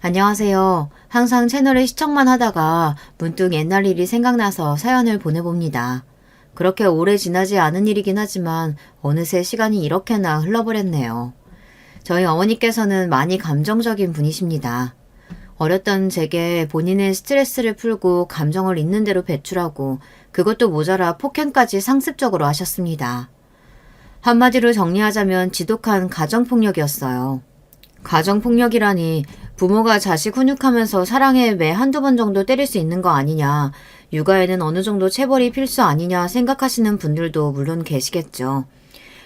안녕하세요. 항상 채널을 시청만 하다가 문득 옛날 일이 생각나서 사연을 보내봅니다. 그렇게 오래 지나지 않은 일이긴 하지만 어느새 시간이 이렇게나 흘러버렸네요. 저희 어머니께서는 많이 감정적인 분이십니다. 어렸던 제게 본인의 스트레스를 풀고 감정을 있는 대로 배출하고 그것도 모자라 폭행까지 상습적으로 하셨습니다. 한마디로 정리하자면 지독한 가정폭력이었어요. 가정폭력이라니 부모가 자식 훈육하면서 사랑에 매 한두 번 정도 때릴 수 있는 거 아니냐, 육아에는 어느 정도 체벌이 필수 아니냐 생각하시는 분들도 물론 계시겠죠.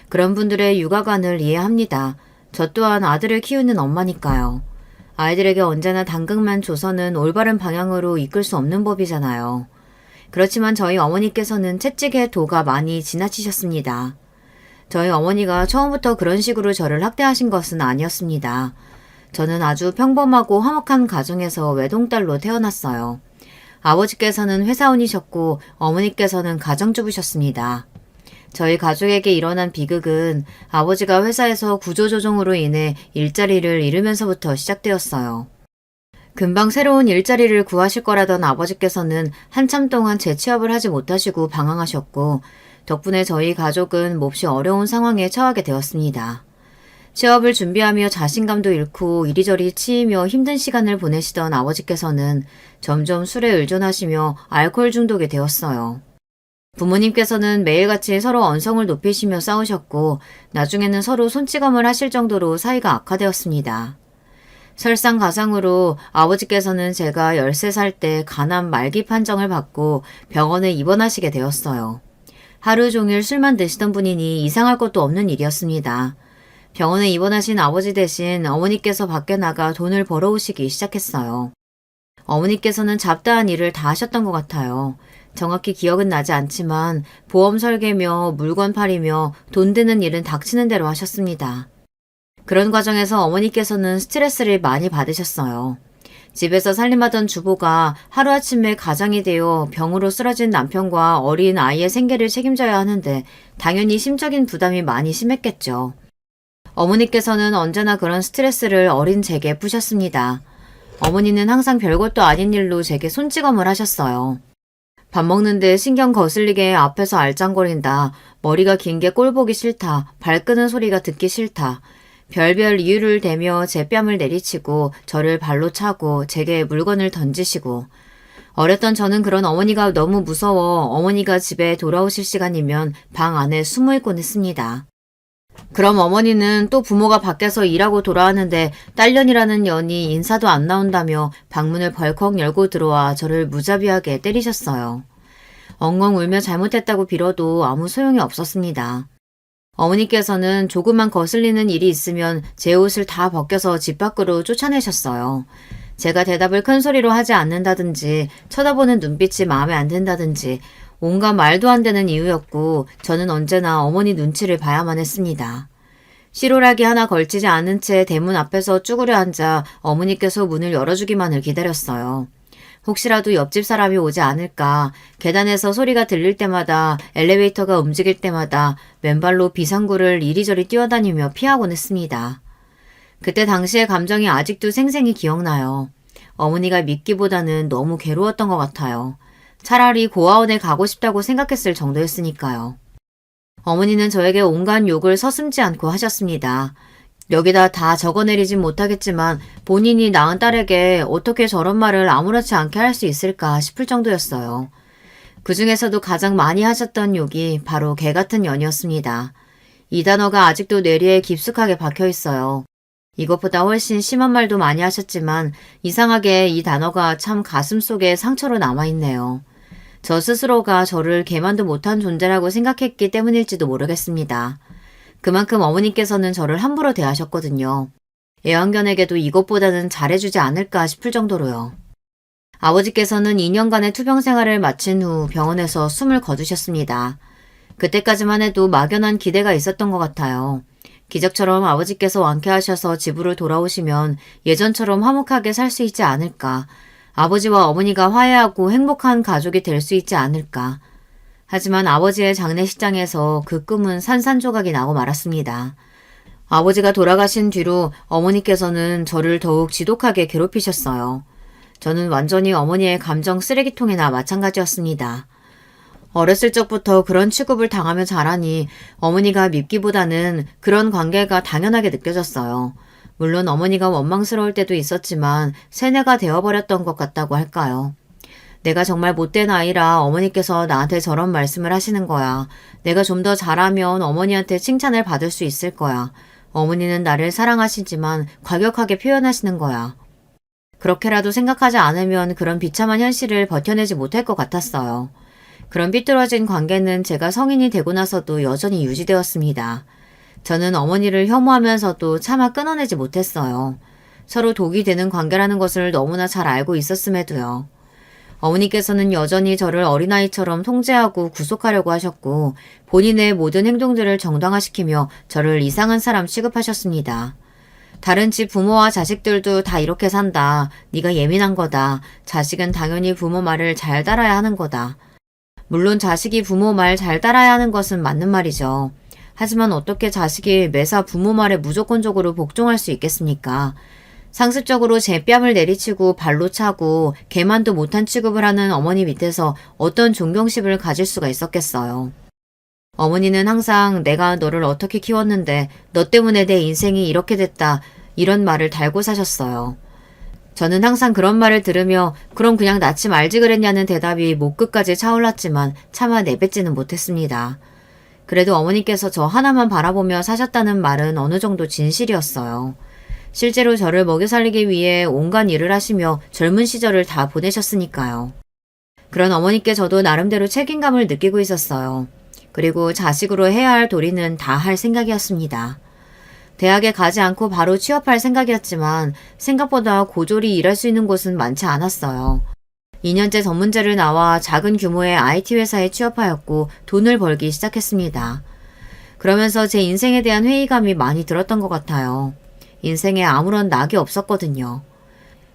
그런 분들의 육아관을 이해합니다. 저 또한 아들을 키우는 엄마니까요. 아이들에게 언제나 당근만 줘서는 올바른 방향으로 이끌 수 없는 법이잖아요. 그렇지만 저희 어머니께서는 채찍의 도가 많이 지나치셨습니다. 저희 어머니가 처음부터 그런 식으로 저를 학대하신 것은 아니었습니다. 저는 아주 평범하고 화목한 가정에서 외동딸로 태어났어요. 아버지께서는 회사원이셨고 어머니께서는 가정주부셨습니다. 저희 가족에게 일어난 비극은 아버지가 회사에서 구조조정으로 인해 일자리를 잃으면서부터 시작되었어요. 금방 새로운 일자리를 구하실 거라던 아버지께서는 한참 동안 재취업을 하지 못하시고 방황하셨고 덕분에 저희 가족은 몹시 어려운 상황에 처하게 되었습니다. 취업을 준비하며 자신감도 잃고 이리저리 치이며 힘든 시간을 보내시던 아버지께서는 점점 술에 의존하시며 알코올 중독이 되었어요. 부모님께서는 매일같이 서로 언성을 높이시며 싸우셨고 나중에는 서로 손찌검을 하실 정도로 사이가 악화되었습니다. 설상가상으로 아버지께서는 제가 13살 때 간암 말기 판정을 받고 병원에 입원하시게 되었어요. 하루 종일 술만 드시던 분이니 이상할 것도 없는 일이었습니다. 병원에 입원하신 아버지 대신 어머니께서 밖에 나가 돈을 벌어오시기 시작했어요. 어머니께서는 잡다한 일을 다 하셨던 것 같아요. 정확히 기억은 나지 않지만 보험 설계며 물건 팔이며 돈 드는 일은 닥치는 대로 하셨습니다. 그런 과정에서 어머니께서는 스트레스를 많이 받으셨어요. 집에서 살림하던 주부가 하루아침에 가장이 되어 병으로 쓰러진 남편과 어린 아이의 생계를 책임져야 하는데 당연히 심적인 부담이 많이 심했겠죠. 어머니께서는 언제나 그런 스트레스를 어린 제게 푸셨습니다. 어머니는 항상 별것도 아닌 일로 제게 손찌검을 하셨어요. 밥 먹는데 신경 거슬리게 앞에서 알짱거린다. 머리가 긴 게 꼴보기 싫다. 발 끄는 소리가 듣기 싫다. 별별 이유를 대며 제 뺨을 내리치고 저를 발로 차고 제게 물건을 던지시고 어렸던 저는 그런 어머니가 너무 무서워 어머니가 집에 돌아오실 시간이면 방 안에 숨어 있곤 했습니다. 그럼 어머니는 또 부모가 밖에서 일하고 돌아왔는데 딸년이라는 년이 인사도 안 나온다며 방문을 벌컥 열고 들어와 저를 무자비하게 때리셨어요. 엉엉 울며 잘못했다고 빌어도 아무 소용이 없었습니다. 어머니께서는 조금만 거슬리는 일이 있으면 제 옷을 다 벗겨서 집 밖으로 쫓아내셨어요. 제가 대답을 큰 소리로 하지 않는다든지 쳐다보는 눈빛이 마음에 안 든다든지 온갖 말도 안 되는 이유였고 저는 언제나 어머니 눈치를 봐야만 했습니다. 실오라기 하나 걸치지 않은 채 대문 앞에서 쭈그려 앉아 어머니께서 문을 열어주기만을 기다렸어요. 혹시라도 옆집 사람이 오지 않을까, 계단에서 소리가 들릴 때마다 엘리베이터가 움직일 때마다 맨발로 비상구를 이리저리 뛰어다니며 피하곤 했습니다. 그때 당시의 감정이 아직도 생생히 기억나요. 어머니가 믿기보다는 너무 괴로웠던 것 같아요. 차라리 고아원에 가고 싶다고 생각했을 정도였으니까요. 어머니는 저에게 온갖 욕을 서슴지 않고 하셨습니다. 여기다 다 적어내리진 못하겠지만 본인이 낳은 딸에게 어떻게 저런 말을 아무렇지 않게 할 수 있을까 싶을 정도였어요. 그 중에서도 가장 많이 하셨던 욕이 바로 개 같은 년이었습니다. 이 단어가 아직도 뇌리에 깊숙하게 박혀 있어요. 이것보다 훨씬 심한 말도 많이 하셨지만 이상하게 이 단어가 참 가슴속에 상처로 남아있네요. 저 스스로가 저를 개만도 못한 존재라고 생각했기 때문일지도 모르겠습니다. 그만큼 어머니께서는 저를 함부로 대하셨거든요. 애완견에게도 이것보다는 잘해주지 않을까 싶을 정도로요. 아버지께서는 2년간의 투병 생활을 마친 후 병원에서 숨을 거두셨습니다. 그때까지만 해도 막연한 기대가 있었던 것 같아요. 기적처럼 아버지께서 완쾌하셔서 집으로 돌아오시면 예전처럼 화목하게 살 수 있지 않을까. 아버지와 어머니가 화해하고 행복한 가족이 될 수 있지 않을까. 하지만 아버지의 장례식장에서 그 꿈은 산산조각이 나고 말았습니다. 아버지가 돌아가신 뒤로 어머니께서는 저를 더욱 지독하게 괴롭히셨어요. 저는 완전히 어머니의 감정 쓰레기통이나 마찬가지였습니다. 어렸을 적부터 그런 취급을 당하며 자라니 어머니가 밉기보다는 그런 관계가 당연하게 느껴졌어요. 물론 어머니가 원망스러울 때도 있었지만 세뇌가 되어버렸던 것 같다고 할까요? 내가 정말 못된 아이라 어머니께서 나한테 저런 말씀을 하시는 거야. 내가 좀 더 잘하면 어머니한테 칭찬을 받을 수 있을 거야. 어머니는 나를 사랑하시지만 과격하게 표현하시는 거야. 그렇게라도 생각하지 않으면 그런 비참한 현실을 버텨내지 못할 것 같았어요. 그런 삐뚤어진 관계는 제가 성인이 되고 나서도 여전히 유지되었습니다. 저는 어머니를 혐오하면서도 차마 끊어내지 못했어요. 서로 독이 되는 관계라는 것을 너무나 잘 알고 있었음에도요. 어머니께서는 여전히 저를 어린아이처럼 통제하고 구속하려고 하셨고 본인의 모든 행동들을 정당화시키며 저를 이상한 사람 취급하셨습니다. 다른 집 부모와 자식들도 다 이렇게 산다. 네가 예민한 거다. 자식은 당연히 부모 말을 잘 따라야 하는 거다. 물론 자식이 부모 말 잘 따라야 하는 것은 맞는 말이죠. 하지만 어떻게 자식이 매사 부모 말에 무조건적으로 복종할 수 있겠습니까? 상습적으로 제 뺨을 내리치고 발로 차고 개만도 못한 취급을 하는 어머니 밑에서 어떤 존경심을 가질 수가 있었겠어요. 어머니는 항상 내가 너를 어떻게 키웠는데 너 때문에 내 인생이 이렇게 됐다 이런 말을 달고 사셨어요. 저는 항상 그런 말을 들으며 그럼 그냥 낳지 말지 그랬냐는 대답이 목 끝까지 차올랐지만 차마 내뱉지는 못했습니다. 그래도 어머니께서 저 하나만 바라보며 사셨다는 말은 어느 정도 진실이었어요. 실제로 저를 먹여 살리기 위해 온갖 일을 하시며 젊은 시절을 다 보내셨으니까요. 그런 어머니께 저도 나름대로 책임감을 느끼고 있었어요. 그리고 자식으로 해야 할 도리는 다 할 생각이었습니다. 대학에 가지 않고 바로 취업할 생각이었지만 생각보다 고졸이 일할 수 있는 곳은 많지 않았어요. 2년째 전문제를 나와 작은 규모의 IT 회사에 취업하였고 돈을 벌기 시작했습니다. 그러면서 제 인생에 대한 회의감이 많이 들었던 것 같아요. 인생에 아무런 낙이 없었거든요.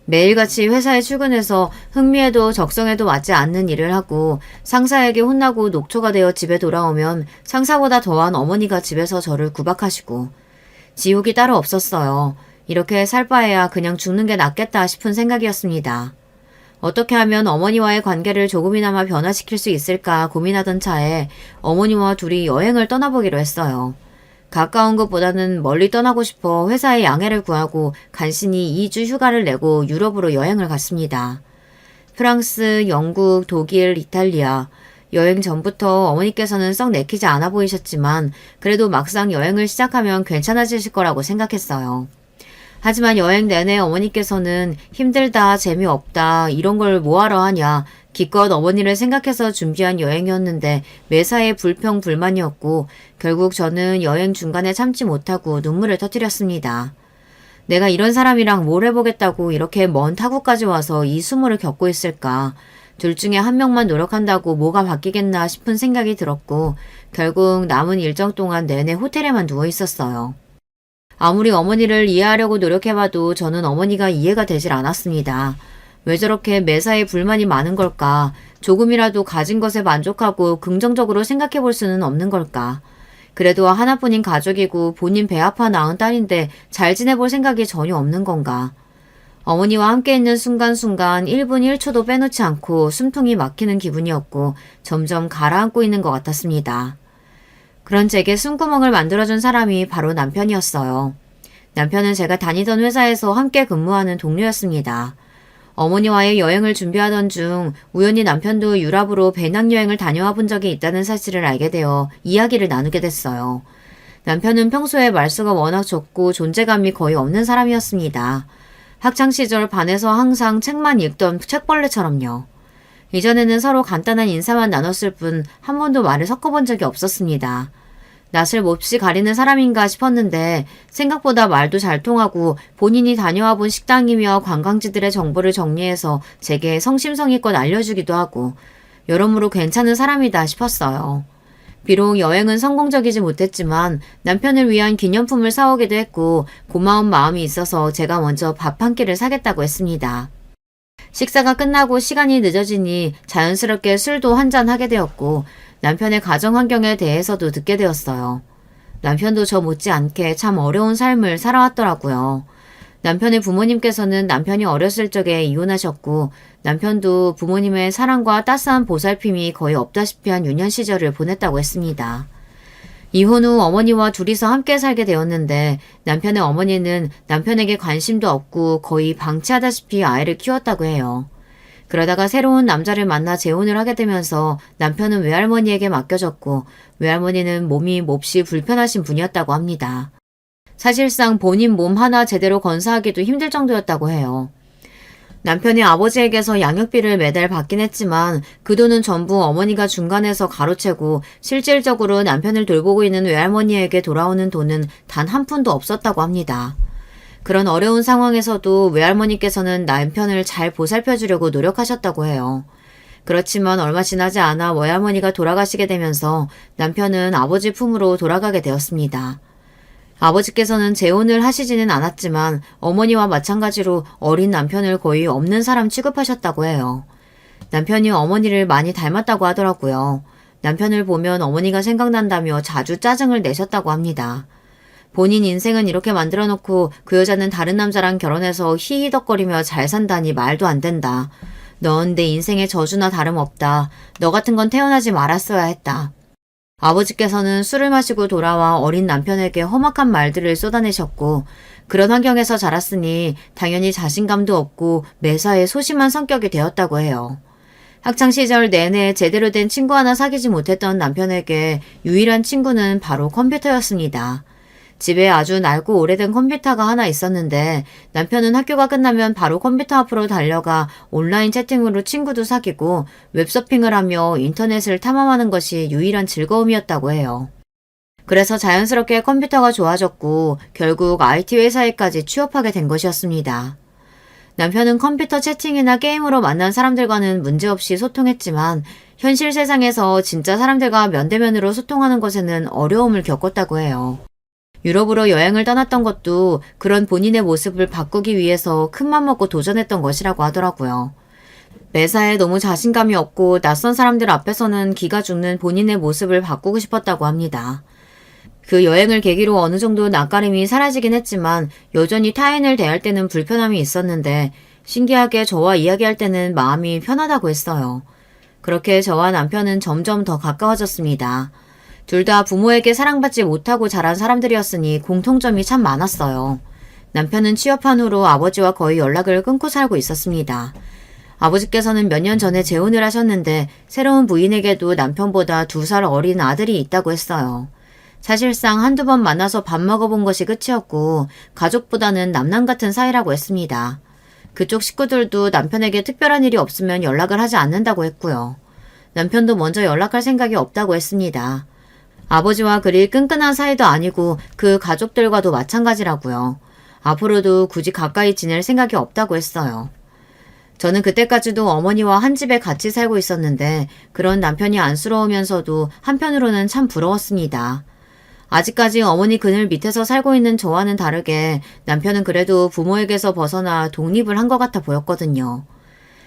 매일같이 회사에 출근해서 흥미에도 적성에도 맞지 않는 일을 하고 상사에게 혼나고 녹초가 되어 집에 돌아오면 상사보다 더한 어머니가 집에서 저를 구박하시고 지옥이 따로 없었어요. 이렇게 살 바에야 그냥 죽는 게 낫겠다 싶은 생각이었습니다. 어떻게 하면 어머니와의 관계를 조금이나마 변화시킬 수 있을까 고민하던 차에 어머니와 둘이 여행을 떠나보기로 했어요. 가까운 것보다는 멀리 떠나고 싶어 회사에 양해를 구하고 간신히 2주 휴가를 내고 유럽으로 여행을 갔습니다. 프랑스, 영국, 독일, 이탈리아. 여행 전부터 어머니께서는 썩 내키지 않아 보이셨지만 그래도 막상 여행을 시작하면 괜찮아지실 거라고 생각했어요. 하지만 여행 내내 어머니께서는 힘들다, 재미없다, 이런 걸 뭐하러 하냐, 기껏 어머니를 생각해서 준비한 여행이었는데 매사에 불평, 불만이었고 결국 저는 여행 중간에 참지 못하고 눈물을 터뜨렸습니다. 내가 이런 사람이랑 뭘 해보겠다고 이렇게 먼 타국까지 와서 이 수모를 겪고 있을까. 둘 중에 한 명만 노력한다고 뭐가 바뀌겠나 싶은 생각이 들었고 결국 남은 일정 동안 내내 호텔에만 누워 있었어요. 아무리 어머니를 이해하려고 노력해봐도 저는 어머니가 이해가 되질 않았습니다. 왜 저렇게 매사에 불만이 많은 걸까? 조금이라도 가진 것에 만족하고 긍정적으로 생각해 볼 수는 없는 걸까? 그래도 하나뿐인 가족이고 본인 배 아파 낳은 딸인데 잘 지내볼 생각이 전혀 없는 건가? 어머니와 함께 있는 순간순간 1분 1초도 빼놓지 않고 숨통이 막히는 기분이었고 점점 가라앉고 있는 것 같았습니다. 그런 제게 숨구멍을 만들어준 사람이 바로 남편이었어요. 남편은 제가 다니던 회사에서 함께 근무하는 동료였습니다. 어머니와의 여행을 준비하던 중 우연히 남편도 유럽으로 배낭여행을 다녀와 본 적이 있다는 사실을 알게 되어 이야기를 나누게 됐어요. 남편은 평소에 말수가 워낙 적고 존재감이 거의 없는 사람이었습니다. 학창시절 반에서 항상 책만 읽던 책벌레처럼요. 이전에는 서로 간단한 인사만 나눴을 뿐 한 번도 말을 섞어본 적이 없었습니다. 낯을 몹시 가리는 사람인가 싶었는데 생각보다 말도 잘 통하고 본인이 다녀와 본 식당이며 관광지들의 정보를 정리해서 제게 성심성의껏 알려주기도 하고 여러모로 괜찮은 사람이다 싶었어요. 비록 여행은 성공적이지 못했지만 남편을 위한 기념품을 사오기도 했고 고마운 마음이 있어서 제가 먼저 밥 한 끼를 사겠다고 했습니다. 식사가 끝나고 시간이 늦어지니 자연스럽게 술도 한잔 하게 되었고 남편의 가정 환경에 대해서도 듣게 되었어요. 남편도 저 못지않게 참 어려운 삶을 살아왔더라고요. 남편의 부모님께서는 남편이 어렸을 적에 이혼하셨고 남편도 부모님의 사랑과 따스한 보살핌이 거의 없다시피 한 유년 시절을 보냈다고 했습니다. 이혼 후 어머니와 둘이서 함께 살게 되었는데 남편의 어머니는 남편에게 관심도 없고 거의 방치하다시피 아이를 키웠다고 해요. 그러다가 새로운 남자를 만나 재혼을 하게 되면서 남편은 외할머니에게 맡겨졌고 외할머니는 몸이 몹시 불편하신 분이었다고 합니다. 사실상 본인 몸 하나 제대로 건사하기도 힘들 정도였다고 해요. 남편이 아버지에게서 양육비를 매달 받긴 했지만 그 돈은 전부 어머니가 중간에서 가로채고 실질적으로 남편을 돌보고 있는 외할머니에게 돌아오는 돈은 단 한 푼도 없었다고 합니다. 그런 어려운 상황에서도 외할머니께서는 남편을 잘 보살펴 주려고 노력하셨다고 해요. 그렇지만 얼마 지나지 않아 외할머니가 돌아가시게 되면서 남편은 아버지 품으로 돌아가게 되었습니다. 아버지께서는 재혼을 하시지는 않았지만 어머니와 마찬가지로 어린 남편을 거의 없는 사람 취급하셨다고 해요. 남편이 어머니를 많이 닮았다고 하더라고요. 남편을 보면 어머니가 생각난다며 자주 짜증을 내셨다고 합니다. 본인 인생은 이렇게 만들어 놓고 그 여자는 다른 남자랑 결혼해서 히히덕거리며 잘 산다니 말도 안 된다. 넌 내 인생의 저주나 다름없다. 너 같은 건 태어나지 말았어야 했다. 아버지께서는 술을 마시고 돌아와 어린 남편에게 험악한 말들을 쏟아내셨고 그런 환경에서 자랐으니 당연히 자신감도 없고 매사에 소심한 성격이 되었다고 해요. 학창시절 내내 제대로 된 친구 하나 사귀지 못했던 남편에게 유일한 친구는 바로 컴퓨터였습니다. 집에 아주 낡고 오래된 컴퓨터가 하나 있었는데 남편은 학교가 끝나면 바로 컴퓨터 앞으로 달려가 온라인 채팅으로 친구도 사귀고 웹서핑을 하며 인터넷을 탐험하는 것이 유일한 즐거움이었다고 해요. 그래서 자연스럽게 컴퓨터가 좋아졌고 결국 IT 회사에까지 취업하게 된 것이었습니다. 남편은 컴퓨터 채팅이나 게임으로 만난 사람들과는 문제없이 소통했지만 현실 세상에서 진짜 사람들과 면대면으로 소통하는 것에는 어려움을 겪었다고 해요. 유럽으로 여행을 떠났던 것도 그런 본인의 모습을 바꾸기 위해서 큰맘 먹고 도전했던 것이라고 하더라고요. 매사에 너무 자신감이 없고 낯선 사람들 앞에서는 기가 죽는 본인의 모습을 바꾸고 싶었다고 합니다. 그 여행을 계기로 어느 정도 낯가림이 사라지긴 했지만 여전히 타인을 대할 때는 불편함이 있었는데 신기하게 저와 이야기할 때는 마음이 편하다고 했어요. 그렇게 저와 남편은 점점 더 가까워졌습니다. 둘 다 부모에게 사랑받지 못하고 자란 사람들이었으니 공통점이 참 많았어요. 남편은 취업한 후로 아버지와 거의 연락을 끊고 살고 있었습니다. 아버지께서는 몇 년 전에 재혼을 하셨는데 새로운 부인에게도 남편보다 2살 어린 아들이 있다고 했어요. 사실상 한두 번 만나서 밥 먹어본 것이 끝이었고 가족보다는 남남 같은 사이라고 했습니다. 그쪽 식구들도 남편에게 특별한 일이 없으면 연락을 하지 않는다고 했고요. 남편도 먼저 연락할 생각이 없다고 했습니다. 아버지와 그리 끈끈한 사이도 아니고 그 가족들과도 마찬가지라고요. 앞으로도 굳이 가까이 지낼 생각이 없다고 했어요. 저는 그때까지도 어머니와 한 집에 같이 살고 있었는데 그런 남편이 안쓰러우면서도 한편으로는 참 부러웠습니다. 아직까지 어머니 그늘 밑에서 살고 있는 저와는 다르게 남편은 그래도 부모에게서 벗어나 독립을 한 것 같아 보였거든요.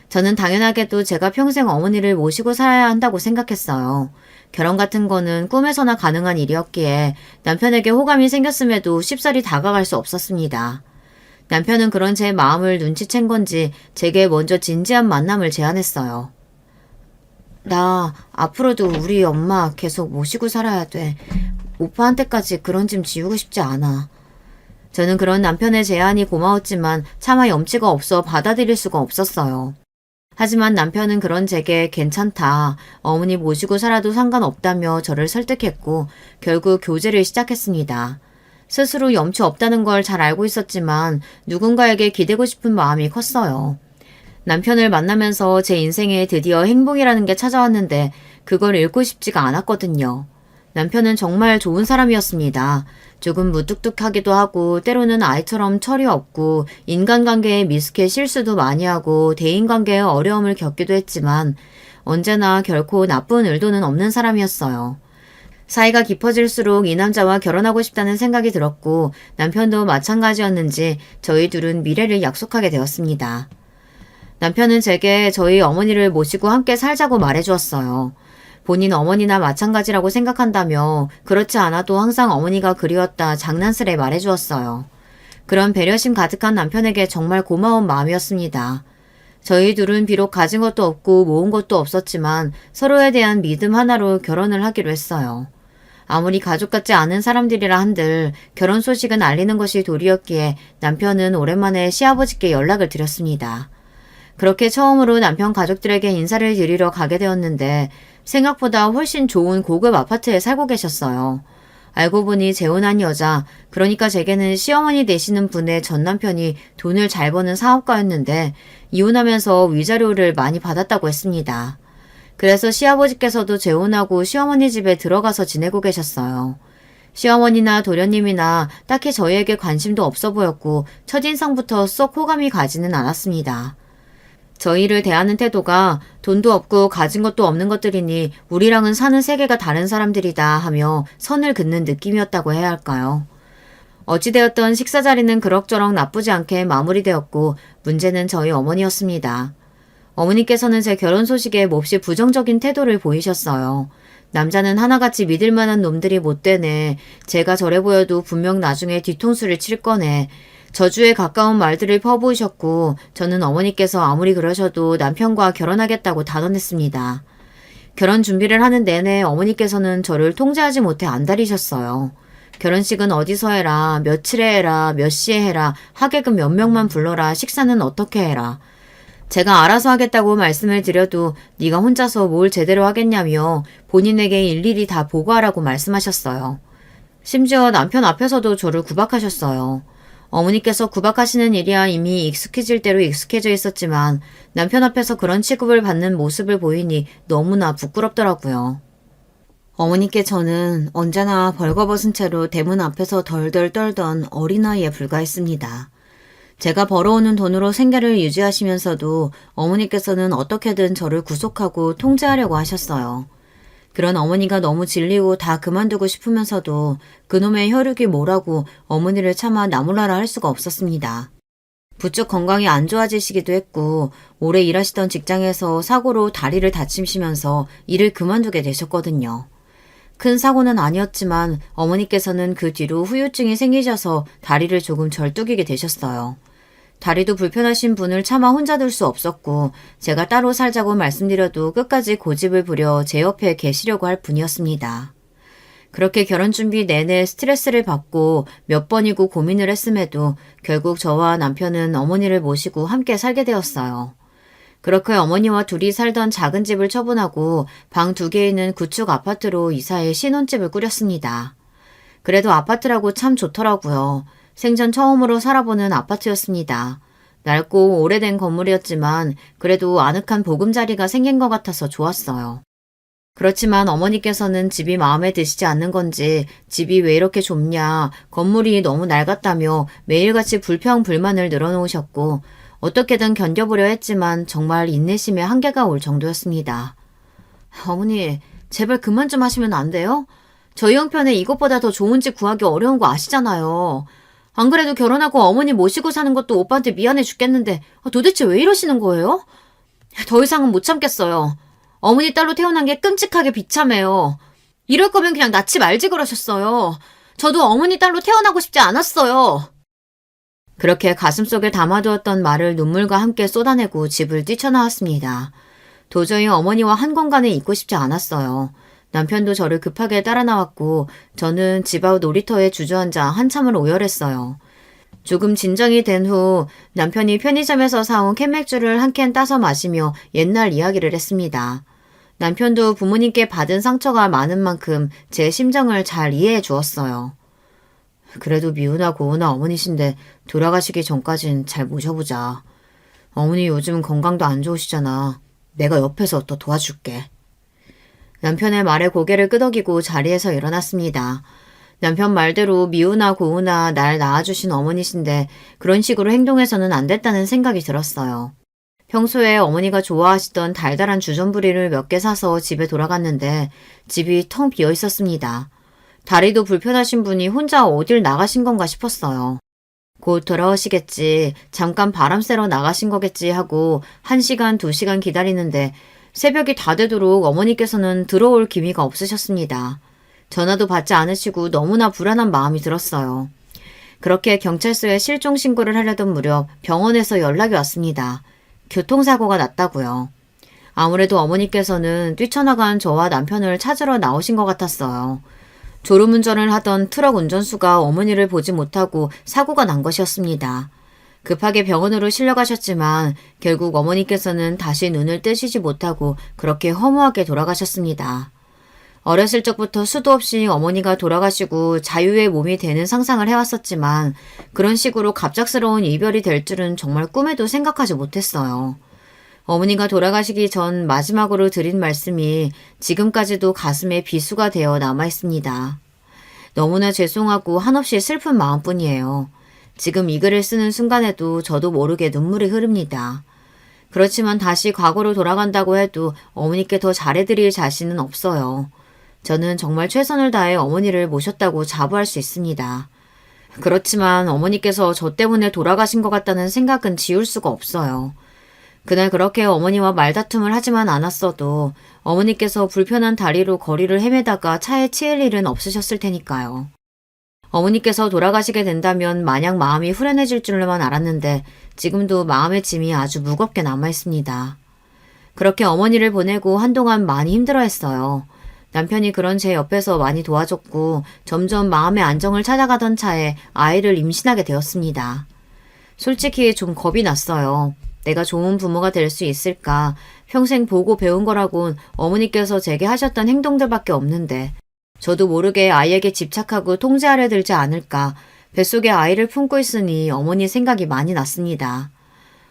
저는 당연하게도 제가 평생 어머니를 모시고 살아야 한다고 생각했어요. 결혼 같은 거는 꿈에서나 가능한 일이었기에 남편에게 호감이 생겼음에도 쉽사리 다가갈 수 없었습니다. 남편은 그런 제 마음을 눈치챈 건지 제게 먼저 진지한 만남을 제안했어요. 나 앞으로도 우리 엄마 계속 모시고 살아야 돼. 오빠한테까지 그런 짐 지우고 싶지 않아. 저는 그런 남편의 제안이 고마웠지만 차마 염치가 없어 받아들일 수가 없었어요. 하지만 남편은 그런 제게 괜찮다, 어머니 모시고 살아도 상관없다며 저를 설득했고 결국 교제를 시작했습니다. 스스로 염치 없다는 걸 잘 알고 있었지만 누군가에게 기대고 싶은 마음이 컸어요. 남편을 만나면서 제 인생에 드디어 행복이라는 게 찾아왔는데 그걸 잃고 싶지가 않았거든요. 남편은 정말 좋은 사람이었습니다. 조금 무뚝뚝하기도 하고 때로는 아이처럼 철이 없고 인간관계에 미숙해 실수도 많이 하고 대인관계에 어려움을 겪기도 했지만 언제나 결코 나쁜 의도는 없는 사람이었어요. 사이가 깊어질수록 이 남자와 결혼하고 싶다는 생각이 들었고 남편도 마찬가지였는지 저희 둘은 미래를 약속하게 되었습니다. 남편은 제게 저희 어머니를 모시고 함께 살자고 말해주었어요. 본인 어머니나 마찬가지라고 생각한다며 그렇지 않아도 항상 어머니가 그리웠다 장난스레 말해주었어요. 그런 배려심 가득한 남편에게 정말 고마운 마음이었습니다. 저희 둘은 비록 가진 것도 없고 모은 것도 없었지만 서로에 대한 믿음 하나로 결혼을 하기로 했어요. 아무리 가족 같지 않은 사람들이라 한들 결혼 소식은 알리는 것이 도리였기에 남편은 오랜만에 시아버지께 연락을 드렸습니다. 그렇게 처음으로 남편 가족들에게 인사를 드리러 가게 되었는데 생각보다 훨씬 좋은 고급 아파트에 살고 계셨어요. 알고 보니 재혼한 여자, 그러니까 제게는 시어머니 되시는 분의 전 남편이 돈을 잘 버는 사업가였는데 이혼하면서 위자료를 많이 받았다고 했습니다. 그래서 시아버지께서도 재혼하고 시어머니 집에 들어가서 지내고 계셨어요. 시어머니나 도련님이나 딱히 저희에게 관심도 없어 보였고 첫인상부터 썩 호감이 가지는 않았습니다. 저희를 대하는 태도가 돈도 없고 가진 것도 없는 것들이니 우리랑은 사는 세계가 다른 사람들이다 하며 선을 긋는 느낌이었다고 해야 할까요? 어찌되었던 식사 자리는 그럭저럭 나쁘지 않게 마무리되었고 문제는 저희 어머니였습니다. 어머니께서는 제 결혼 소식에 몹시 부정적인 태도를 보이셨어요. 남자는 하나같이 믿을 만한 놈들이 못 되네. 제가 저래 보여도 분명 나중에 뒤통수를 칠 거네. 저주에 가까운 말들을 퍼부으셨고 저는 어머니께서 아무리 그러셔도 남편과 결혼하겠다고 단언했습니다. 결혼 준비를 하는 내내 어머니께서는 저를 통제하지 못해 안달이셨어요. 결혼식은 어디서 해라, 며칠에 해라, 몇 시에 해라, 하객은 몇 명만 불러라, 식사는 어떻게 해라. 제가 알아서 하겠다고 말씀을 드려도 네가 혼자서 뭘 제대로 하겠냐며 본인에게 일일이 다 보고하라고 말씀하셨어요. 심지어 남편 앞에서도 저를 구박하셨어요. 어머니께서 구박하시는 일이야 이미 익숙해질 대로 익숙해져 있었지만 남편 앞에서 그런 취급을 받는 모습을 보이니 너무나 부끄럽더라고요. 어머니께 저는 언제나 벌거벗은 채로 대문 앞에서 덜덜 떨던 어린아이에 불과했습니다. 제가 벌어오는 돈으로 생계를 유지하시면서도 어머니께서는 어떻게든 저를 구속하고 통제하려고 하셨어요. 그런 어머니가 너무 질리고 다 그만두고 싶으면서도 그놈의 혈육이 뭐라고 어머니를 차마 나무라라 할 수가 없었습니다. 부쩍 건강이 안 좋아지시기도 했고 오래 일하시던 직장에서 사고로 다리를 다치시면서 일을 그만두게 되셨거든요. 큰 사고는 아니었지만 어머니께서는 그 뒤로 후유증이 생기셔서 다리를 조금 절뚝이게 되셨어요. 다리도 불편하신 분을 차마 혼자 둘 수 없었고 제가 따로 살자고 말씀드려도 끝까지 고집을 부려 제 옆에 계시려고 할 뿐이었습니다. 그렇게 결혼 준비 내내 스트레스를 받고 몇 번이고 고민을 했음에도 결국 저와 남편은 어머니를 모시고 함께 살게 되었어요. 그렇게 어머니와 둘이 살던 작은 집을 처분하고 방 2개 있는 구축 아파트로 이사해 신혼집을 꾸렸습니다. 그래도 아파트라고 참 좋더라고요. 생전 처음으로 살아보는 아파트였습니다. 낡고 오래된 건물이었지만 그래도 아늑한 보금자리가 생긴 것 같아서 좋았어요. 그렇지만 어머니께서는 집이 마음에 드시지 않는 건지 집이 왜 이렇게 좁냐, 건물이 너무 낡았다며 매일같이 불평불만을 늘어놓으셨고 어떻게든 견뎌보려 했지만 정말 인내심의 한계가 올 정도였습니다. 어머니, 제발 그만 좀 하시면 안 돼요? 저희 형편에 이것보다 더 좋은 집 구하기 어려운 거 아시잖아요. 안 그래도 결혼하고 어머니 모시고 사는 것도 오빠한테 미안해 죽겠는데 도대체 왜 이러시는 거예요? 더 이상은 못 참겠어요. 어머니 딸로 태어난 게 끔찍하게 비참해요. 이럴 거면 그냥 낳지 말지 그러셨어요. 저도 어머니 딸로 태어나고 싶지 않았어요. 그렇게 가슴속에 담아두었던 말을 눈물과 함께 쏟아내고 집을 뛰쳐나왔습니다. 도저히 어머니와 한 공간에 있고 싶지 않았어요. 남편도 저를 급하게 따라 나왔고 저는 집 앞 놀이터에 주저앉아 한참을 오열했어요. 조금 진정이 된 후 남편이 편의점에서 사온 캔맥주를 한 캔 따서 마시며 옛날 이야기를 했습니다. 남편도 부모님께 받은 상처가 많은 만큼 제 심정을 잘 이해해 주었어요. 그래도 미우나 고우나 어머니신데 돌아가시기 전까진 잘 모셔보자. 어머니 요즘 건강도 안 좋으시잖아. 내가 옆에서 더 도와줄게. 남편의 말에 고개를 끄덕이고 자리에서 일어났습니다. 남편 말대로 미우나 고우나 날 낳아주신 어머니신데 그런 식으로 행동해서는 안 됐다는 생각이 들었어요. 평소에 어머니가 좋아하시던 달달한 주전부리를 몇 개 사서 집에 돌아갔는데 집이 텅 비어 있었습니다. 다리도 불편하신 분이 혼자 어딜 나가신 건가 싶었어요. 곧 돌아오시겠지, 잠깐 바람 쐬러 나가신 거겠지 하고 1시간, 2시간 기다리는데 새벽이 다 되도록 어머니께서는 들어올 기미가 없으셨습니다. 전화도 받지 않으시고 너무나 불안한 마음이 들었어요. 그렇게 경찰서에 실종 신고를 하려던 무렵 병원에서 연락이 왔습니다. 교통사고가 났다고요. 아무래도 어머니께서는 뛰쳐나간 저와 남편을 찾으러 나오신 것 같았어요. 졸음운전을 하던 트럭 운전수가 어머니를 보지 못하고 사고가 난 것이었습니다. 급하게 병원으로 실려가셨지만 결국 어머니께서는 다시 눈을 뜨시지 못하고 그렇게 허무하게 돌아가셨습니다. 어렸을 적부터 수도 없이 어머니가 돌아가시고 자유의 몸이 되는 상상을 해왔었지만 그런 식으로 갑작스러운 이별이 될 줄은 정말 꿈에도 생각하지 못했어요. 어머니가 돌아가시기 전 마지막으로 드린 말씀이 지금까지도 가슴에 비수가 되어 남아있습니다. 너무나 죄송하고 한없이 슬픈 마음뿐이에요. 지금 이 글을 쓰는 순간에도 저도 모르게 눈물이 흐릅니다. 그렇지만 다시 과거로 돌아간다고 해도 어머니께 더 잘해드릴 자신은 없어요. 저는 정말 최선을 다해 어머니를 모셨다고 자부할 수 있습니다. 그렇지만 어머니께서 저 때문에 돌아가신 것 같다는 생각은 지울 수가 없어요. 그날 그렇게 어머니와 말다툼을 하지만 않았어도 어머니께서 불편한 다리로 거리를 헤매다가 차에 치일 일은 없으셨을 테니까요. 어머니께서 돌아가시게 된다면 마냥 마음이 후련해질 줄만 알았는데 지금도 마음의 짐이 아주 무겁게 남아있습니다. 그렇게 어머니를 보내고 한동안 많이 힘들어했어요. 남편이 그런 제 옆에서 많이 도와줬고 점점 마음의 안정을 찾아가던 차에 아이를 임신하게 되었습니다. 솔직히 좀 겁이 났어요. 내가 좋은 부모가 될 수 있을까? 평생 보고 배운 거라곤 어머니께서 제게 하셨던 행동들밖에 없는데 저도 모르게 아이에게 집착하고 통제하려 들지 않을까? 뱃속에 아이를 품고 있으니 어머니 생각이 많이 났습니다.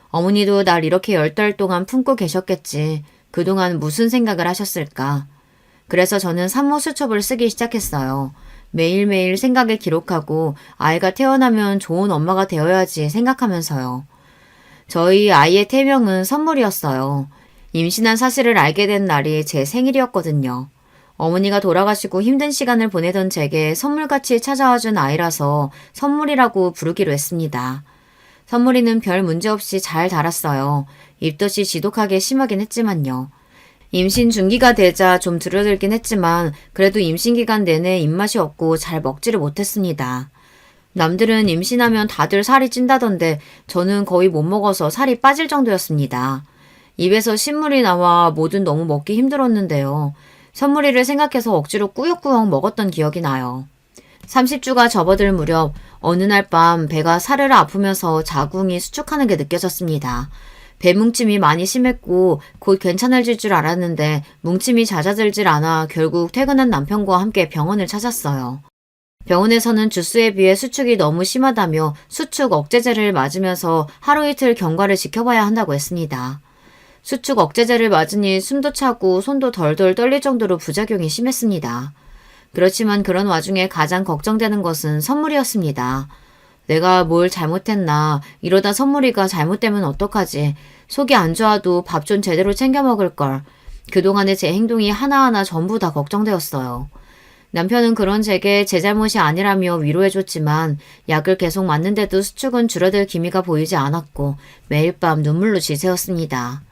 어머니도 날 이렇게 10달 동안 품고 계셨겠지. 그동안 무슨 생각을 하셨을까? 그래서 저는 산모 수첩을 쓰기 시작했어요. 매일매일 생각을 기록하고 아이가 태어나면 좋은 엄마가 되어야지 생각하면서요. 저희 아이의 태명은 선물이었어요. 임신한 사실을 알게 된 날이 제 생일이었거든요. 어머니가 돌아가시고 힘든 시간을 보내던 제게 선물같이 찾아와준 아이라서 선물이라고 부르기로 했습니다. 선물이는 별 문제 없이 잘 자랐어요. 입덧이 지독하게 심하긴 했지만요. 임신 중기가 되자 좀 줄어들긴 했지만 그래도 임신 기간 내내 입맛이 없고 잘 먹지를 못했습니다. 남들은 임신하면 다들 살이 찐다던데 저는 거의 못 먹어서 살이 빠질 정도였습니다. 입에서 신물이 나와 뭐든 너무 먹기 힘들었는데요. 선물이를 생각해서 억지로 꾸역꾸역 먹었던 기억이 나요. 30주가 접어들 무렵 어느 날 밤 배가 사르르 아프면서 자궁이 수축하는 게 느껴졌습니다. 배 뭉침이 많이 심했고 곧 괜찮아질 줄 알았는데 뭉침이 잦아들질 않아 결국 퇴근한 남편과 함께 병원을 찾았어요. 병원에서는 주수에 비해 수축이 너무 심하다며 수축 억제제를 맞으면서 하루 이틀 경과를 지켜봐야 한다고 했습니다. 수축 억제제를 맞으니 숨도 차고 손도 덜덜 떨릴 정도로 부작용이 심했습니다. 그렇지만 그런 와중에 가장 걱정되는 것은 선물이었습니다. 내가 뭘 잘못했나, 이러다 선물이가 잘못되면 어떡하지, 속이 안 좋아도 밥 좀 제대로 챙겨 먹을걸. 그동안의 제 행동이 하나하나 전부 다 걱정되었어요. 남편은 그런 제게 제 잘못이 아니라며 위로해줬지만 약을 계속 맞는데도 수축은 줄어들 기미가 보이지 않았고 매일 밤 눈물로 지새웠습니다.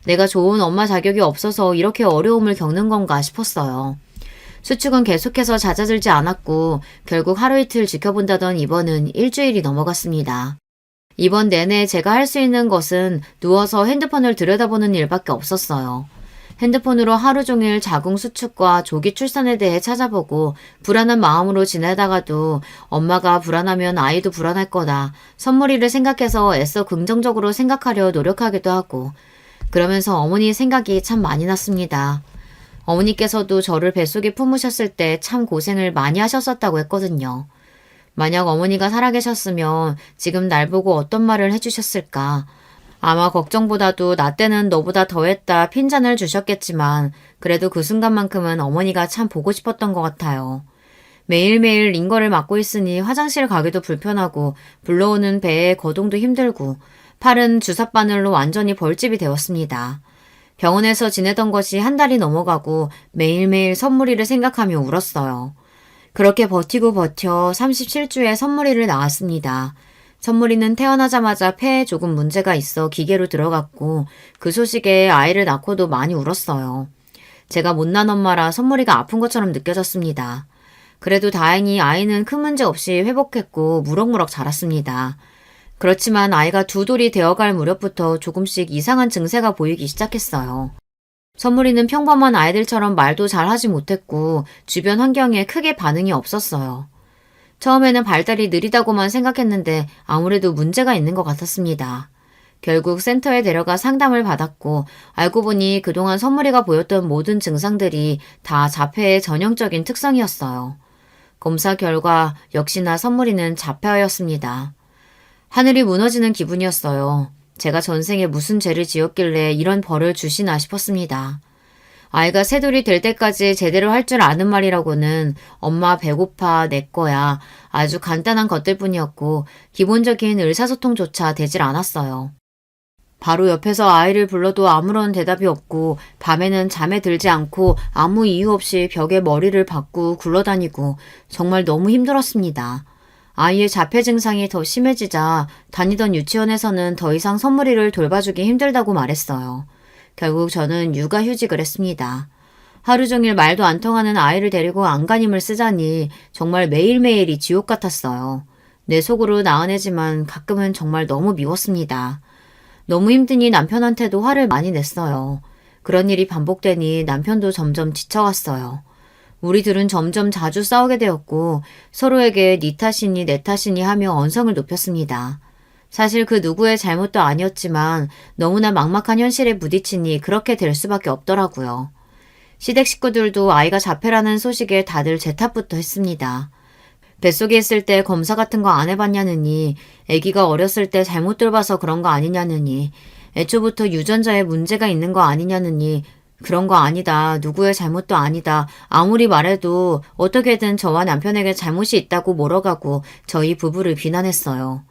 내가 좋은 엄마 자격이 없어서 이렇게 어려움을 겪는 건가 싶었어요. 수축은 계속해서 잦아들지 않았고 결국 하루 이틀 지켜본다던 입원은 일주일이 넘어갔습니다. 입원 내내 제가 할 수 있는 것은 누워서 핸드폰을 들여다보는 일밖에 없었어요. 핸드폰으로 하루 종일 자궁 수축과 조기 출산에 대해 찾아보고 불안한 마음으로 지내다가도 엄마가 불안하면 아이도 불안할 거다. 선물이를 생각해서 애써 긍정적으로 생각하려 노력하기도 하고 그러면서 어머니 생각이 참 많이 났습니다. 어머니께서도 저를 뱃속에 품으셨을 때 참 고생을 많이 하셨었다고 했거든요. 만약 어머니가 살아계셨으면 지금 날 보고 어떤 말을 해주셨을까? 아마 걱정보다도 나 때는 너보다 더했다 핀잔을 주셨겠지만 그래도 그 순간만큼은 어머니가 참 보고 싶었던 것 같아요. 매일매일 링거를 맞고 있으니 화장실 가기도 불편하고 불러오는 배에 거동도 힘들고 팔은 주사바늘로 완전히 벌집이 되었습니다. 병원에서 지내던 것이 한 달이 넘어가고 매일매일 선물이를 생각하며 울었어요. 그렇게 버티고 버텨 37주에 선물이를 낳았습니다. 선물이는 태어나자마자 폐에 조금 문제가 있어 기계로 들어갔고 그 소식에 아이를 낳고도 많이 울었어요. 제가 못난 엄마라 선물이가 아픈 것처럼 느껴졌습니다. 그래도 다행히 아이는 큰 문제 없이 회복했고 무럭무럭 자랐습니다. 그렇지만 아이가 두 돌이 되어갈 무렵부터 조금씩 이상한 증세가 보이기 시작했어요. 선물이는 평범한 아이들처럼 말도 잘 하지 못했고 주변 환경에 크게 반응이 없었어요. 처음에는 발달이 느리다고만 생각했는데 아무래도 문제가 있는 것 같았습니다. 결국 센터에 데려가 상담을 받았고 알고 보니 그동안 선물이가 보였던 모든 증상들이 다 자폐의 전형적인 특성이었어요. 검사 결과 역시나 선물이는 자폐아였습니다. 하늘이 무너지는 기분이었어요. 제가 전생에 무슨 죄를 지었길래 이런 벌을 주시나 싶었습니다. 아이가 새돌이 될 때까지 제대로 할 줄 아는 말이라고는 엄마 배고파 내 거야 아주 간단한 것들 뿐이었고 기본적인 의사소통조차 되질 않았어요. 바로 옆에서 아이를 불러도 아무런 대답이 없고 밤에는 잠에 들지 않고 아무 이유 없이 벽에 머리를 박고 굴러다니고 정말 너무 힘들었습니다. 아이의 자폐 증상이 더 심해지자 다니던 유치원에서는 더 이상 선물이를 돌봐주기 힘들다고 말했어요. 결국 저는 육아휴직을 했습니다. 하루 종일 말도 안 통하는 아이를 데리고 안간힘을 쓰자니 정말 매일매일이 지옥 같았어요. 내 속으로 나은해지만 가끔은 정말 너무 미웠습니다. 너무 힘드니 남편한테도 화를 많이 냈어요. 그런 일이 반복되니 남편도 점점 지쳐갔어요. 우리 둘은 점점 자주 싸우게 되었고 서로에게 네 탓이니 내 탓이니 하며 언성을 높였습니다. 사실 그 누구의 잘못도 아니었지만 너무나 막막한 현실에 부딪히니 그렇게 될 수밖에 없더라고요. 시댁 식구들도 아이가 자폐라는 소식에 다들 제 탓부터 했습니다. 뱃속에 있을 때 검사 같은 거 안 해봤냐느니, 아기가 어렸을 때 잘못 돌봐서 그런 거 아니냐느니, 애초부터 유전자에 문제가 있는 거 아니냐느니, 그런 거 아니다. 누구의 잘못도 아니다. 아무리 말해도 어떻게든 저와 남편에게 잘못이 있다고 몰아가고 저희 부부를 비난했어요.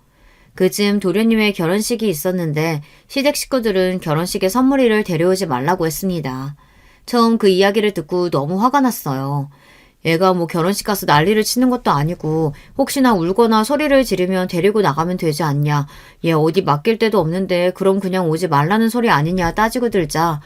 그쯤 도련님의 결혼식이 있었는데 시댁 식구들은 결혼식에 선물이를 데려오지 말라고 했습니다. 처음 그 이야기를 듣고 너무 화가 났어요. 얘가 뭐 결혼식 가서 난리를 치는 것도 아니고 혹시나 울거나 소리를 지르면 데리고 나가면 되지 않냐. 얘 어디 맡길 데도 없는데 그럼 그냥 오지 말라는 소리 아니냐 따지고 들자.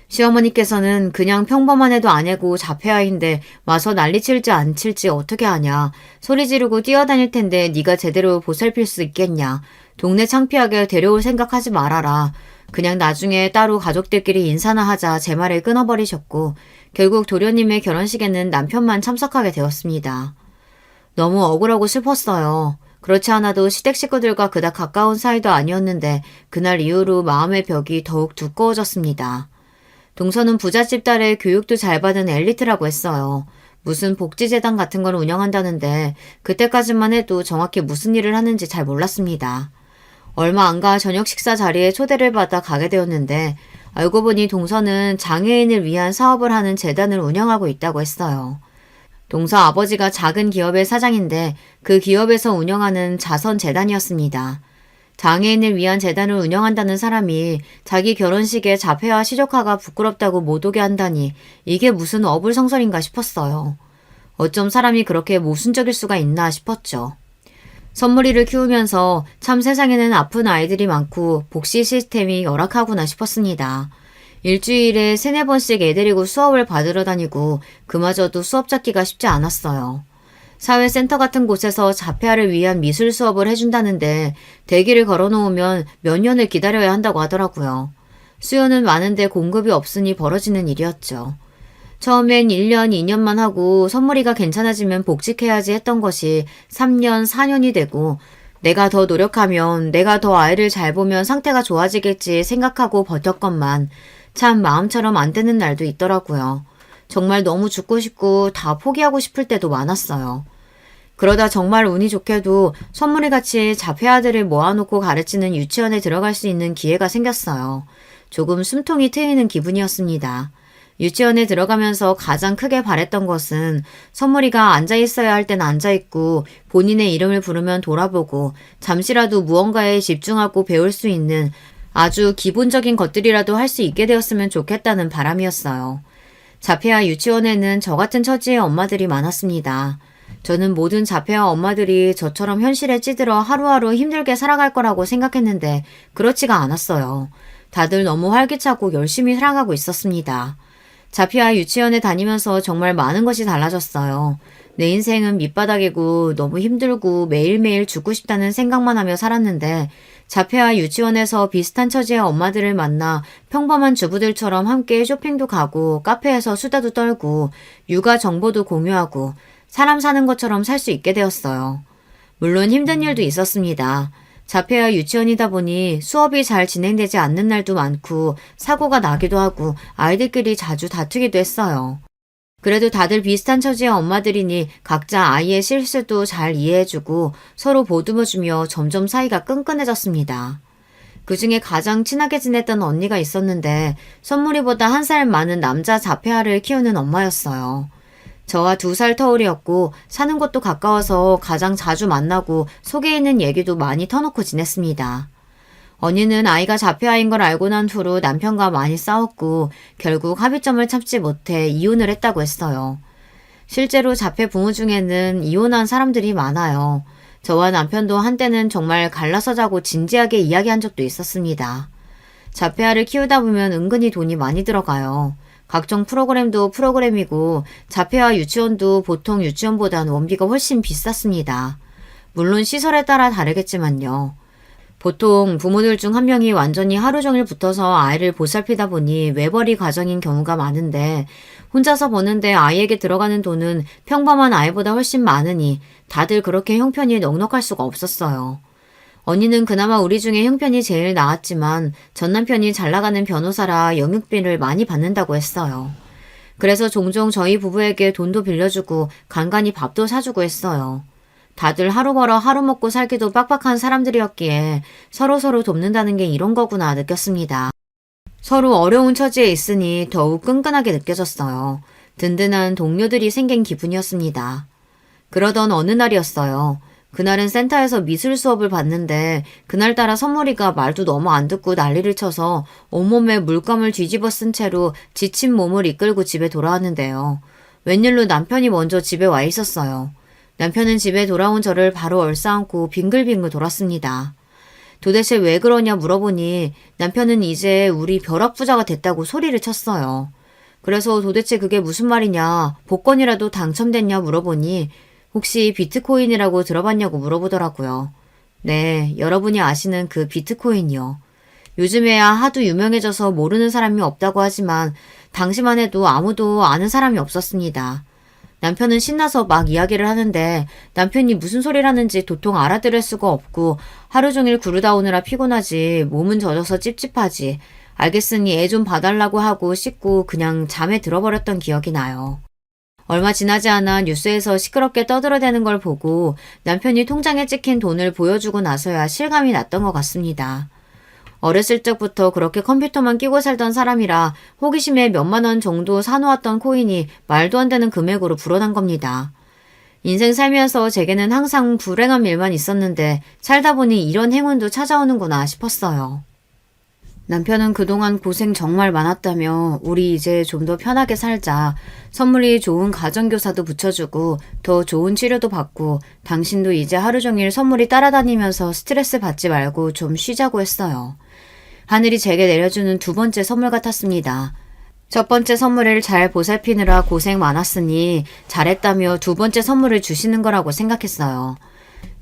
시어머니께서는 그냥 평범한 애도 아니고 자폐아인데 와서 난리칠지 안 칠지 어떻게 하냐. 소리 지르고 뛰어다닐 텐데 네가 제대로 보살필 수 있겠냐. 동네 창피하게 데려올 생각하지 말아라. 그냥 나중에 따로 가족들끼리 인사나 하자 제 말을 끊어버리셨고 결국 도련님의 결혼식에는 남편만 참석하게 되었습니다. 너무 억울하고 슬펐어요. 그렇지 않아도 시댁 식구들과 그닥 가까운 사이도 아니었는데 그날 이후로 마음의 벽이 더욱 두꺼워졌습니다. 동서는 부잣집 딸의 교육도 잘 받은 엘리트라고 했어요. 무슨 복지재단 같은 걸 운영한다는데 그때까지만 해도 정확히 무슨 일을 하는지 잘 몰랐습니다. 얼마 안 가 저녁 식사 자리에 초대를 받아 가게 되었는데 알고 보니 동서는 장애인을 위한 사업을 하는 재단을 운영하고 있다고 했어요. 동서 아버지가 작은 기업의 사장인데 그 기업에서 운영하는 자선재단이었습니다. 장애인을 위한 재단을 운영한다는 사람이 자기 결혼식에 자폐와 시조카가 부끄럽다고 못 오게 한다니 이게 무슨 어불성설인가 싶었어요. 어쩜 사람이 그렇게 모순적일 수가 있나 싶었죠. 선물이를 키우면서 참 세상에는 아픈 아이들이 많고 복지 시스템이 열악하구나 싶었습니다. 일주일에 3-4번씩 애 데리고 수업을 받으러 다니고 그마저도 수업 잡기가 쉽지 않았어요. 사회센터 같은 곳에서 자폐아를 위한 미술 수업을 해준다는데 대기를 걸어놓으면 몇 년을 기다려야 한다고 하더라고요. 수요는 많은데 공급이 없으니 벌어지는 일이었죠. 처음엔 1년, 2년만 하고 선물이가 괜찮아지면 복직해야지 했던 것이 3년, 4년이 되고 내가 더 노력하면 내가 더 아이를 잘 보면 상태가 좋아지겠지 생각하고 버텼건만 참 마음처럼 안 되는 날도 있더라고요. 정말 너무 죽고 싶고 다 포기하고 싶을 때도 많았어요. 그러다 정말 운이 좋게도 선물이같이 자폐아들을 모아놓고 가르치는 유치원에 들어갈 수 있는 기회가 생겼어요. 조금 숨통이 트이는 기분이었습니다. 유치원에 들어가면서 가장 크게 바랬던 것은 선물이가 앉아있어야 할 때는 앉아있고 본인의 이름을 부르면 돌아보고 잠시라도 무언가에 집중하고 배울 수 있는 아주 기본적인 것들이라도 할 수 있게 되었으면 좋겠다는 바람이었어요. 자폐아 유치원에는 저 같은 처지의 엄마들이 많았습니다. 저는 모든 자폐아 엄마들이 저처럼 현실에 찌들어 하루하루 힘들게 살아갈 거라고 생각했는데 그렇지가 않았어요. 다들 너무 활기차고 열심히 살아가고 있었습니다. 자폐아 유치원에 다니면서 정말 많은 것이 달라졌어요. 내 인생은 밑바닥이고 너무 힘들고 매일매일 죽고 싶다는 생각만 하며 살았는데 자폐아 유치원에서 비슷한 처지의 엄마들을 만나 평범한 주부들처럼 함께 쇼핑도 가고 카페에서 수다도 떨고 육아 정보도 공유하고 사람 사는 것처럼 살 수 있게 되었어요. 물론 힘든 일도 있었습니다. 자폐아 유치원이다 보니 수업이 잘 진행되지 않는 날도 많고 사고가 나기도 하고 아이들끼리 자주 다투기도 했어요. 그래도 다들 비슷한 처지의 엄마들이니 각자 아이의 실수도 잘 이해해주고 서로 보듬어주며 점점 사이가 끈끈해졌습니다. 그 중에 가장 친하게 지냈던 언니가 있었는데 선물이보다 1살 많은 남자 자폐아를 키우는 엄마였어요. 저와 2살 터울이었고 사는 곳도 가까워서 가장 자주 만나고 속에 있는 얘기도 많이 터놓고 지냈습니다. 언니는 아이가 자폐아인 걸 알고 난 후로 남편과 많이 싸웠고 결국 합의점을 찾지 못해 이혼을 했다고 했어요. 실제로 자폐 부모 중에는 이혼한 사람들이 많아요. 저와 남편도 한때는 정말 갈라서 자고 진지하게 이야기한 적도 있었습니다. 자폐아를 키우다 보면 은근히 돈이 많이 들어가요. 각종 프로그램도 프로그램이고 자폐아 유치원도 보통 유치원보단 원비가 훨씬 비쌌습니다. 물론 시설에 따라 다르겠지만요. 보통 부모들 중 한 명이 완전히 하루 종일 붙어서 아이를 보살피다 보니 외벌이 가정인 경우가 많은데 혼자서 버는데 아이에게 들어가는 돈은 평범한 아이보다 훨씬 많으니 다들 그렇게 형편이 넉넉할 수가 없었어요. 언니는 그나마 우리 중에 형편이 제일 나았지만 전 남편이 잘 나가는 변호사라 영육비를 많이 받는다고 했어요. 그래서 종종 저희 부부에게 돈도 빌려주고 간간히 밥도 사주고 했어요. 다들 하루 벌어 하루 먹고 살기도 빡빡한 사람들이었기에 서로서로 돕는다는 게 이런 거구나 느꼈습니다. 서로 어려운 처지에 있으니 더욱 끈끈하게 느껴졌어요. 든든한 동료들이 생긴 기분이었습니다. 그러던 어느 날이었어요. 그날은 센터에서 미술 수업을 받는데 그날따라 선물이가 말도 너무 안 듣고 난리를 쳐서 온몸에 물감을 뒤집어 쓴 채로 지친 몸을 이끌고 집에 돌아왔는데요. 웬일로 남편이 먼저 집에 와 있었어요. 남편은 집에 돌아온 저를 바로 얼싸안고 빙글빙글 돌았습니다. 도대체 왜 그러냐 물어보니 남편은 이제 우리 벼락부자가 됐다고 소리를 쳤어요. 그래서 도대체 그게 무슨 말이냐, 복권이라도 당첨됐냐 물어보니 혹시 비트코인이라고 들어봤냐고 물어보더라고요. 네, 여러분이 아시는 그 비트코인이요. 요즘에야 하도 유명해져서 모르는 사람이 없다고 하지만 당시만 해도 아무도 아는 사람이 없었습니다. 남편은 신나서 막 이야기를 하는데 남편이 무슨 소리를 하는지 도통 알아들을 수가 없고 하루 종일 구르다 오느라 피곤하지 몸은 젖어서 찝찝하지 알겠으니 애 좀 봐달라고 하고 씻고 그냥 잠에 들어버렸던 기억이 나요. 얼마 지나지 않아 뉴스에서 시끄럽게 떠들어대는 걸 보고 남편이 통장에 찍힌 돈을 보여주고 나서야 실감이 났던 것 같습니다. 어렸을 적부터 그렇게 컴퓨터만 끼고 살던 사람이라 호기심에 몇만 원 정도 사놓았던 코인이 말도 안 되는 금액으로 불어난 겁니다. 인생 살면서 제게는 항상 불행한 일만 있었는데 살다 보니 이런 행운도 찾아오는구나 싶었어요. 남편은 그동안 고생 정말 많았다며 우리 이제 좀 더 편하게 살자. 선물이 좋은 가정교사도 붙여주고 더 좋은 치료도 받고 당신도 이제 하루 종일 선물이 따라다니면서 스트레스 받지 말고 좀 쉬자고 했어요. 하늘이 제게 내려주는 2번째 선물 같았습니다. 첫 번째 선물을 잘 보살피느라 고생 많았으니 잘했다며 2번째 선물을 주시는 거라고 생각했어요.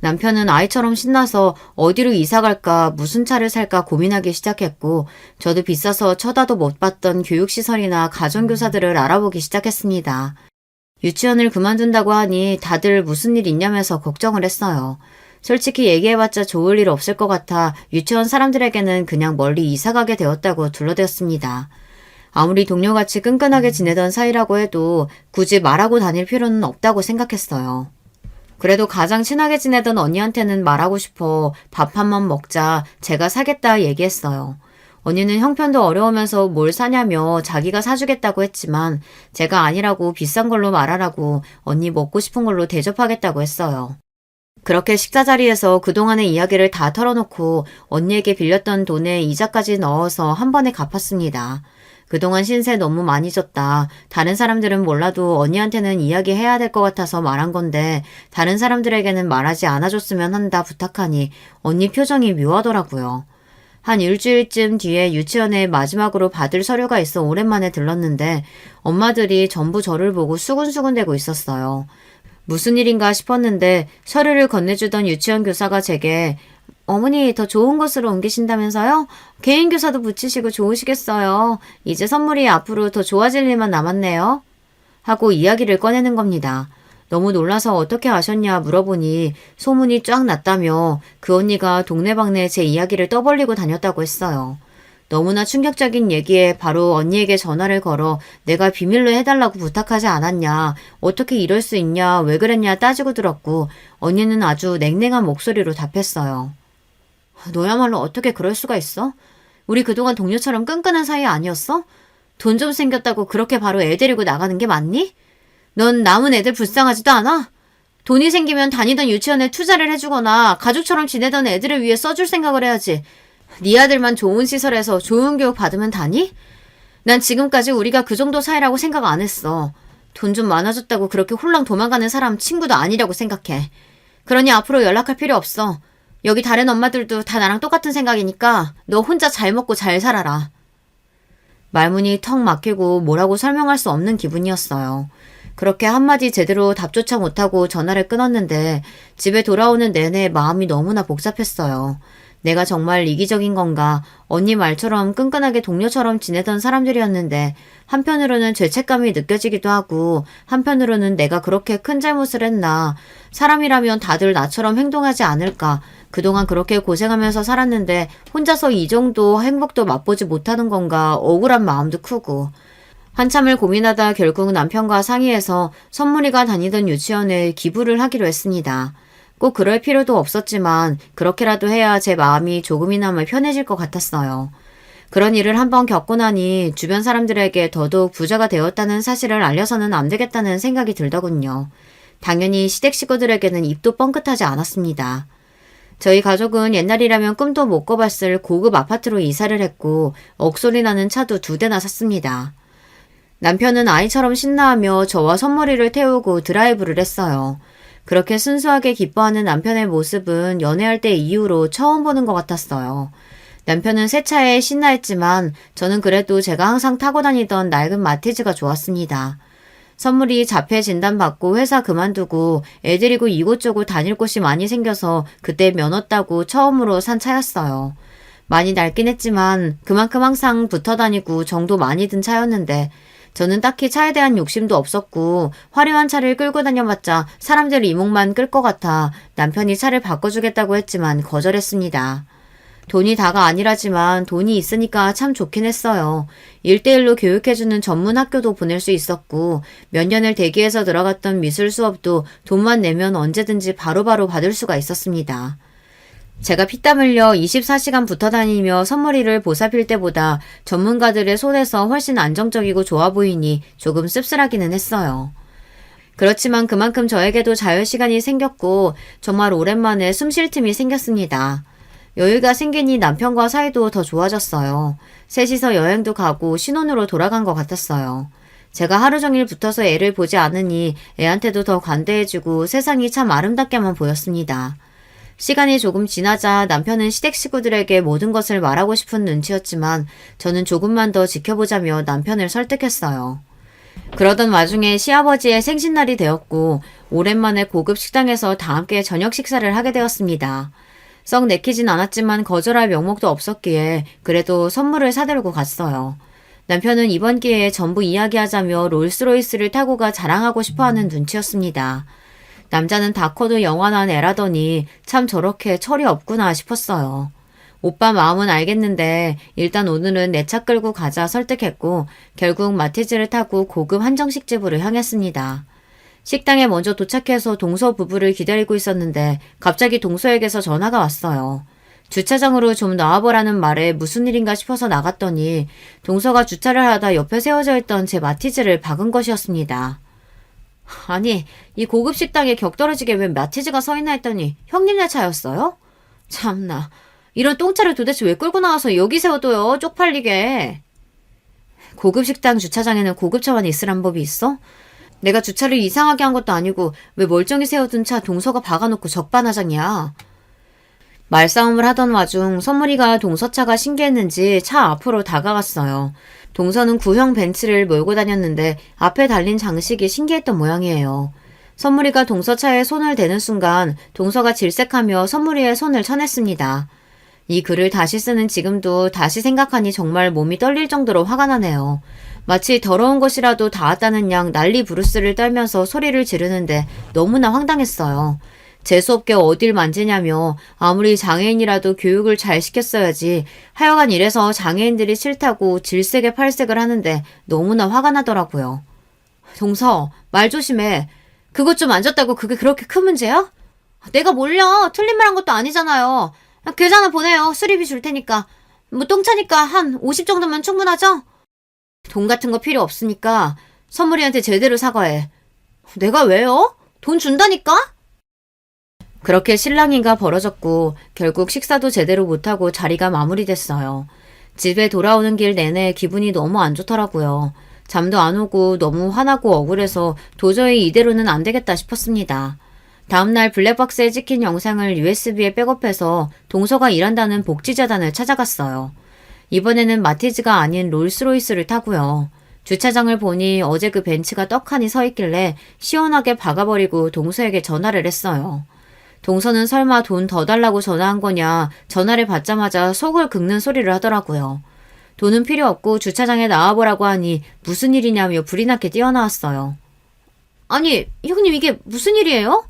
남편은 아이처럼 신나서 어디로 이사 갈까 무슨 차를 살까 고민하기 시작했고 저도 비싸서 쳐다도 못 봤던 교육시설이나 가정교사들을 알아보기 시작했습니다. 유치원을 그만둔다고 하니 다들 무슨 일 있냐면서 걱정을 했어요. 솔직히 얘기해봤자 좋을 일 없을 것 같아 유치원 사람들에게는 그냥 멀리 이사가게 되었다고 둘러댔습니다. 아무리 동료같이 끈끈하게 지내던 사이라고 해도 굳이 말하고 다닐 필요는 없다고 생각했어요. 그래도 가장 친하게 지내던 언니한테는 말하고 싶어 밥 한 번 먹자 제가 사겠다 얘기했어요. 언니는 형편도 어려우면서 뭘 사냐며 자기가 사주겠다고 했지만 제가 아니라고 비싼 걸로 말하라고 언니 먹고 싶은 걸로 대접하겠다고 했어요. 그렇게 식사 자리에서 그동안의 이야기를 다 털어놓고 언니에게 빌렸던 돈에 이자까지 넣어서 한 번에 갚았습니다. 그동안 신세 너무 많이 졌다. 다른 사람들은 몰라도 언니한테는 이야기해야 될 것 같아서 말한 건데 다른 사람들에게는 말하지 않아줬으면 한다 부탁하니 언니 표정이 묘하더라고요. 한 일주일쯤 뒤에 유치원에 마지막으로 받을 서류가 있어 오랜만에 들렀는데 엄마들이 전부 저를 보고 수근수근대고 있었어요. 무슨 일인가 싶었는데 서류를 건네주던 유치원 교사가 제게 어머니 더 좋은 곳으로 옮기신다면서요? 개인 교사도 붙이시고 좋으시겠어요. 이제 선물이 앞으로 더 좋아질 일만 남았네요. 하고 이야기를 꺼내는 겁니다. 너무 놀라서 어떻게 아셨냐 물어보니 소문이 쫙 났다며 그 언니가 동네방네 제 이야기를 떠벌리고 다녔다고 했어요. 너무나 충격적인 얘기에 바로 언니에게 전화를 걸어 내가 비밀로 해달라고 부탁하지 않았냐, 어떻게 이럴 수 있냐, 왜 그랬냐 따지고 들었고 언니는 아주 냉랭한 목소리로 답했어요. 너야말로 어떻게 그럴 수가 있어? 우리 그동안 동료처럼 끈끈한 사이 아니었어? 돈 좀 생겼다고 그렇게 바로 애 데리고 나가는 게 맞니? 넌 남은 애들 불쌍하지도 않아? 돈이 생기면 다니던 유치원에 투자를 해주거나 가족처럼 지내던 애들을 위해 써줄 생각을 해야지. 네 아들만 좋은 시설에서 좋은 교육 받으면 다니? 난 지금까지 우리가 그 정도 사이라고 생각 안 했어. 돈 좀 많아졌다고 그렇게 홀랑 도망가는 사람 친구도 아니라고 생각해. 그러니 앞으로 연락할 필요 없어. 여기 다른 엄마들도 다 나랑 똑같은 생각이니까 너 혼자 잘 먹고 잘 살아라. 말문이 턱 막히고 뭐라고 설명할 수 없는 기분이었어요. 그렇게 한마디 제대로 답조차 못하고 전화를 끊었는데 집에 돌아오는 내내 마음이 너무나 복잡했어요. 내가 정말 이기적인 건가? 언니 말처럼 끈끈하게 동료처럼 지내던 사람들이었는데 한편으로는 죄책감이 느껴지기도 하고 한편으로는 내가 그렇게 큰 잘못을 했나? 사람이라면 다들 나처럼 행동하지 않을까? 그동안 그렇게 고생하면서 살았는데 혼자서 이 정도 행복도 맛보지 못하는 건가? 억울한 마음도 크고. 한참을 고민하다 결국 남편과 상의해서 선물이가 다니던 유치원에 기부를 하기로 했습니다. 꼭 그럴 필요도 없었지만 그렇게라도 해야 제 마음이 조금이나마 편해질 것 같았어요. 그런 일을 한번 겪고 나니 주변 사람들에게 더더욱 부자가 되었다는 사실을 알려서는 안 되겠다는 생각이 들더군요. 당연히 시댁 식구들에게는 입도 뻥끗하지 않았습니다. 저희 가족은 옛날이라면 꿈도 못 꿔봤을 고급 아파트로 이사를 했고 억소리 나는 차도 2대나 샀습니다. 남편은 아이처럼 신나하며 저와 선물이를 태우고 드라이브를 했어요. 그렇게 순수하게 기뻐하는 남편의 모습은 연애할 때 이후로 처음 보는 것 같았어요. 남편은 새 차에 신나했지만 저는 그래도 제가 항상 타고 다니던 낡은 마티즈가 좋았습니다. 선물이 자폐 진단받고 회사 그만두고 애 데리고 이곳저곳 다닐 곳이 많이 생겨서 그때 면허 따고 처음으로 산 차였어요. 많이 낡긴 했지만 그만큼 항상 붙어 다니고 정도 많이 든 차였는데 저는 딱히 차에 대한 욕심도 없었고 화려한 차를 끌고 다녀봤자 사람들 이목만 끌 것 같아 남편이 차를 바꿔주겠다고 했지만 거절했습니다. 돈이 다가 아니라지만 돈이 있으니까 참 좋긴 했어요. 1대1로 교육해주는 전문 학교도 보낼 수 있었고 몇 년을 대기해서 들어갔던 미술 수업도 돈만 내면 언제든지 바로바로 받을 수가 있었습니다. 제가 피땀 흘려 24시간 붙어 다니며 선물이를 보살필 때보다 전문가들의 손에서 훨씬 안정적이고 좋아 보이니 조금 씁쓸하기는 했어요. 그렇지만 그만큼 저에게도 자유시간이 생겼고 정말 오랜만에 숨 쉴 틈이 생겼습니다. 여유가 생기니 남편과 사이도 더 좋아졌어요. 셋이서 여행도 가고 신혼으로 돌아간 것 같았어요. 제가 하루 종일 붙어서 애를 보지 않으니 애한테도 더 관대해지고 세상이 참 아름답게만 보였습니다. 시간이 조금 지나자 남편은 시댁 식구들에게 모든 것을 말하고 싶은 눈치였지만 저는 조금만 더 지켜보자며 남편을 설득했어요. 그러던 와중에 시아버지의 생신날이 되었고 오랜만에 고급 식당에서 다 함께 저녁 식사를 하게 되었습니다. 썩 내키진 않았지만 거절할 명목도 없었기에 그래도 선물을 사들고 갔어요. 남편은 이번 기회에 전부 이야기하자며 롤스로이스를 타고 가 자랑하고 싶어하는 눈치였습니다. 남자는 다 커도 영원한 애라더니 참 저렇게 철이 없구나 싶었어요. 오빠 마음은 알겠는데 일단 오늘은 내 차 끌고 가자 설득했고 결국 마티즈를 타고 고급 한정식집으로 향했습니다. 식당에 먼저 도착해서 동서 부부를 기다리고 있었는데 갑자기 동서에게서 전화가 왔어요. 주차장으로 좀 나와보라는 말에 무슨 일인가 싶어서 나갔더니 동서가 주차를 하다 옆에 세워져 있던 제 마티즈를 박은 것이었습니다. 아니, 이 고급 식당에 격떨어지게 왜 마티즈가 서 있나 했더니 형님네 차였어요? 참나, 이런 똥차를 도대체 왜 끌고 나와서 여기 세워둬요, 쪽팔리게. 고급 식당 주차장에는 고급차만 있으란 법이 있어? 내가 주차를 이상하게 한 것도 아니고 왜 멀쩡히 세워둔 차 동서가 박아놓고 적반하장이야. 말싸움을 하던 와중 선물이가 동서차가 신기했는지 차 앞으로 다가갔어요. 동서는 구형 벤츠를 몰고 다녔는데 앞에 달린 장식이 신기했던 모양이에요. 선물이가 동서차에 손을 대는 순간 동서가 질색하며 선물이의 손을 쳐냈습니다. 이 글을 다시 쓰는 지금도 다시 생각하니 정말 몸이 떨릴 정도로 화가 나네요. 마치 더러운 것이라도 닿았다는 양 난리 부르스를 떨면서 소리를 지르는데 너무나 황당했어요. 재수없게 어딜 만지냐며 아무리 장애인이라도 교육을 잘 시켰어야지 하여간 이래서 장애인들이 싫다고 질색에 팔색을 하는데 너무나 화가 나더라고요. 동서, 말 조심해. 그것 좀 만졌다고 그게 그렇게 큰 문제야? 내가 몰려. 틀린 말 한 것도 아니잖아요. 계좌나 보내요. 수리비 줄 테니까. 뭐 똥차니까 한 50 정도면 충분하죠? 돈 같은 거 필요 없으니까 선물이한테 제대로 사과해. 내가 왜요? 돈 준다니까? 그렇게 실랑이가 벌어졌고 결국 식사도 제대로 못하고 자리가 마무리됐어요. 집에 돌아오는 길 내내 기분이 너무 안 좋더라고요. 잠도 안 오고 너무 화나고 억울해서 도저히 이대로는 안 되겠다 싶었습니다. 다음날 블랙박스에 찍힌 영상을 USB에 백업해서 동서가 일한다는 복지재단을 찾아갔어요. 이번에는 마티즈가 아닌 롤스로이스를 타고요. 주차장을 보니 어제 그 벤츠가 떡하니 서 있길래 시원하게 박아버리고 동서에게 전화를 했어요. 동서는 설마 돈 더 달라고 전화한 거냐 전화를 받자마자 속을 긁는 소리를 하더라고요. 돈은 필요 없고 주차장에 나와보라고 하니 무슨 일이냐며 불이 나게 뛰어나왔어요. 아니 형님 이게 무슨 일이에요?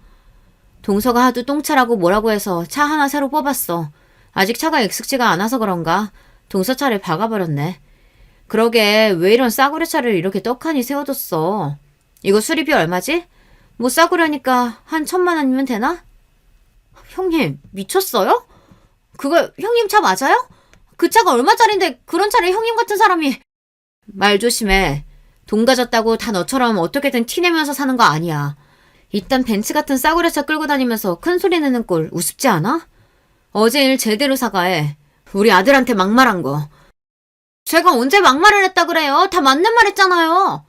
동서가 하도 똥차라고 뭐라고 해서 차 하나 새로 뽑았어. 아직 차가 익숙지가 않아서 그런가 동서 차를 박아버렸네. 그러게 왜 이런 싸구려 차를 이렇게 떡하니 세워뒀어. 이거 수리비 얼마지? 뭐 싸구려니까 한 1,000만 원이면 되나? 형님 미쳤어요? 그거 형님 차 맞아요? 그 차가 얼마짜린데 그런 차를 형님 같은 사람이. 말 조심해. 돈 가졌다고 다 너처럼 어떻게든 티내면서 사는 거 아니야. 이딴 벤츠 같은 싸구려 차 끌고 다니면서 큰 소리 내는 꼴 우습지 않아? 어제 일 제대로 사과해. 우리 아들한테 막말한 거. 제가 언제 막말을 했다 그래요? 다 맞는 말 했잖아요.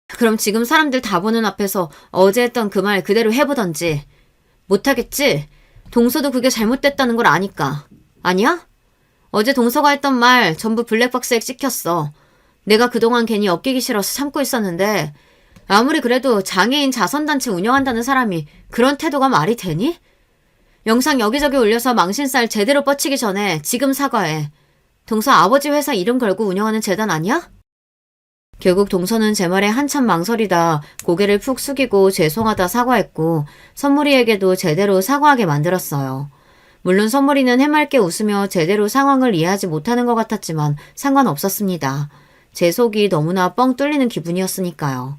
그럼 지금 사람들 다 보는 앞에서 어제 했던 그 말 그대로 해보던지. 못하겠지? 동서도 그게 잘못됐다는 걸 아니까. 아니야? 어제 동서가 했던 말 전부 블랙박스에 찍혔어. 내가 그동안 괜히 엮이기 싫어서 참고 있었는데 아무리 그래도 장애인 자선단체 운영한다는 사람이 그런 태도가 말이 되니? 영상 여기저기 올려서 망신살 제대로 뻗치기 전에 지금 사과해. 동서 아버지 회사 이름 걸고 운영하는 재단 아니야? 결국 동서는 제 말에 한참 망설이다 고개를 푹 숙이고 죄송하다 사과했고 선물이에게도 제대로 사과하게 만들었어요. 물론 선물이는 해맑게 웃으며 제대로 상황을 이해하지 못하는 것 같았지만 상관없었습니다. 제 속이 너무나 뻥 뚫리는 기분이었으니까요.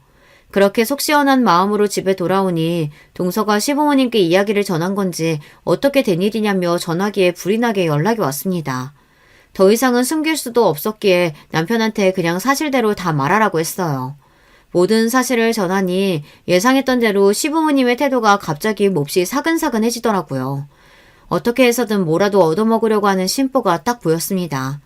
그렇게 속 시원한 마음으로 집에 돌아오니 동서가 시부모님께 이야기를 전한 건지 어떻게 된 일이냐며 전화기에 불이 나게 연락이 왔습니다. 더 이상은 숨길 수도 없었기에 남편한테 그냥 사실대로 다 말하라고 했어요. 모든 사실을 전하니 예상했던 대로 시부모님의 태도가 갑자기 몹시 사근사근해지더라고요. 어떻게 해서든 뭐라도 얻어먹으려고 하는 심보가 딱 보였습니다.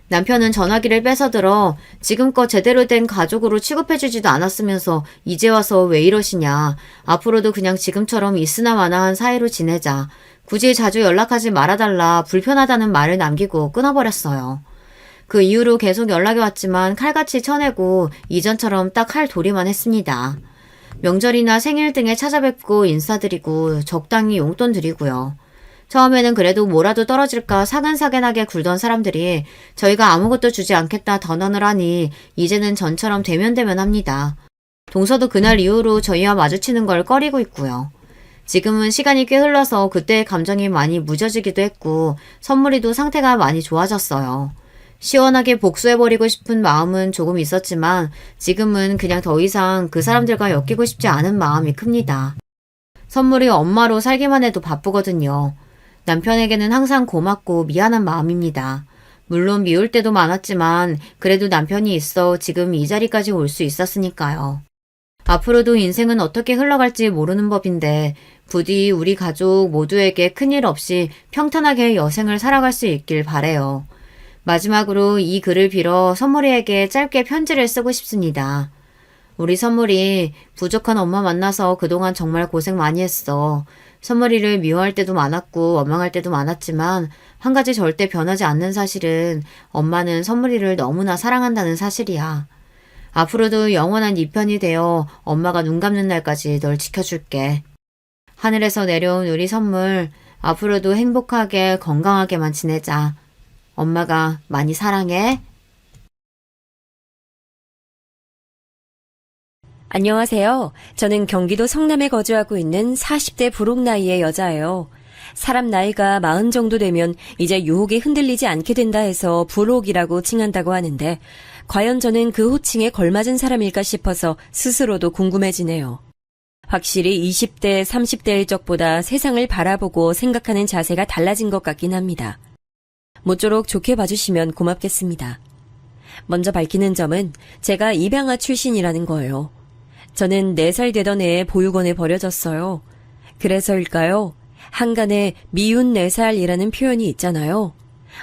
남편은 전화기를 뺏어들어 지금껏 제대로 된 가족으로 취급해주지도 않았으면서 이제 와서 왜 이러시냐. 앞으로도 그냥 지금처럼 있으나마나한 사이로 지내자. 굳이 자주 연락하지 말아달라 불편하다는 말을 남기고 끊어버렸어요. 그 이후로 계속 연락이 왔지만 칼같이 쳐내고 이전처럼 딱 할 도리만 했습니다. 명절이나 생일 등에 찾아뵙고 인사드리고 적당히 용돈 드리고요. 처음에는 그래도 뭐라도 떨어질까 사근사근하게 굴던 사람들이 저희가 아무것도 주지 않겠다 단언을 하니 이제는 전처럼 대면대면합니다. 동서도 그날 이후로 저희와 마주치는 걸 꺼리고 있고요. 지금은 시간이 꽤 흘러서 그때의 감정이 많이 무뎌지기도 했고 선물이도 상태가 많이 좋아졌어요. 시원하게 복수해버리고 싶은 마음은 조금 있었지만 지금은 그냥 더 이상 그 사람들과 엮이고 싶지 않은 마음이 큽니다. 선물이 엄마로 살기만 해도 바쁘거든요. 남편에게는 항상 고맙고 미안한 마음입니다. 물론 미울 때도 많았지만 그래도 남편이 있어 지금 이 자리까지 올 수 있었으니까요. 앞으로도 인생은 어떻게 흘러갈지 모르는 법인데 부디 우리 가족 모두에게 큰일 없이 평탄하게 여생을 살아갈 수 있길 바래요. 마지막으로 이 글을 빌어 선물이에게 짧게 편지를 쓰고 싶습니다. 우리 선물이 부족한 엄마 만나서 그동안 정말 고생 많이 했어. 선물이를 미워할 때도 많았고 원망할 때도 많았지만 한 가지 절대 변하지 않는 사실은 엄마는 선물이를 너무나 사랑한다는 사실이야. 앞으로도 영원한 네 편이 되어 엄마가 눈 감는 날까지 널 지켜줄게. 하늘에서 내려온 우리 선물, 앞으로도 행복하게 건강하게만 지내자. 엄마가 많이 사랑해. 안녕하세요. 저는 경기도 성남에 거주하고 있는 40대 부록 나이의 여자예요. 사람 나이가 40 정도 되면 이제 유혹에 흔들리지 않게 된다 해서 부록이라고 칭한다고 하는데 과연 저는 그 호칭에 걸맞은 사람일까 싶어서 스스로도 궁금해지네요. 확실히 20대, 30대일 적보다 세상을 바라보고 생각하는 자세가 달라진 것 같긴 합니다. 모쪼록 좋게 봐주시면 고맙겠습니다. 먼저 밝히는 점은 제가 입양아 출신이라는 거예요. 저는 4살 되던 해에 보육원에 버려졌어요. 그래서일까요? 한간에 미운 4살이라는 표현이 있잖아요.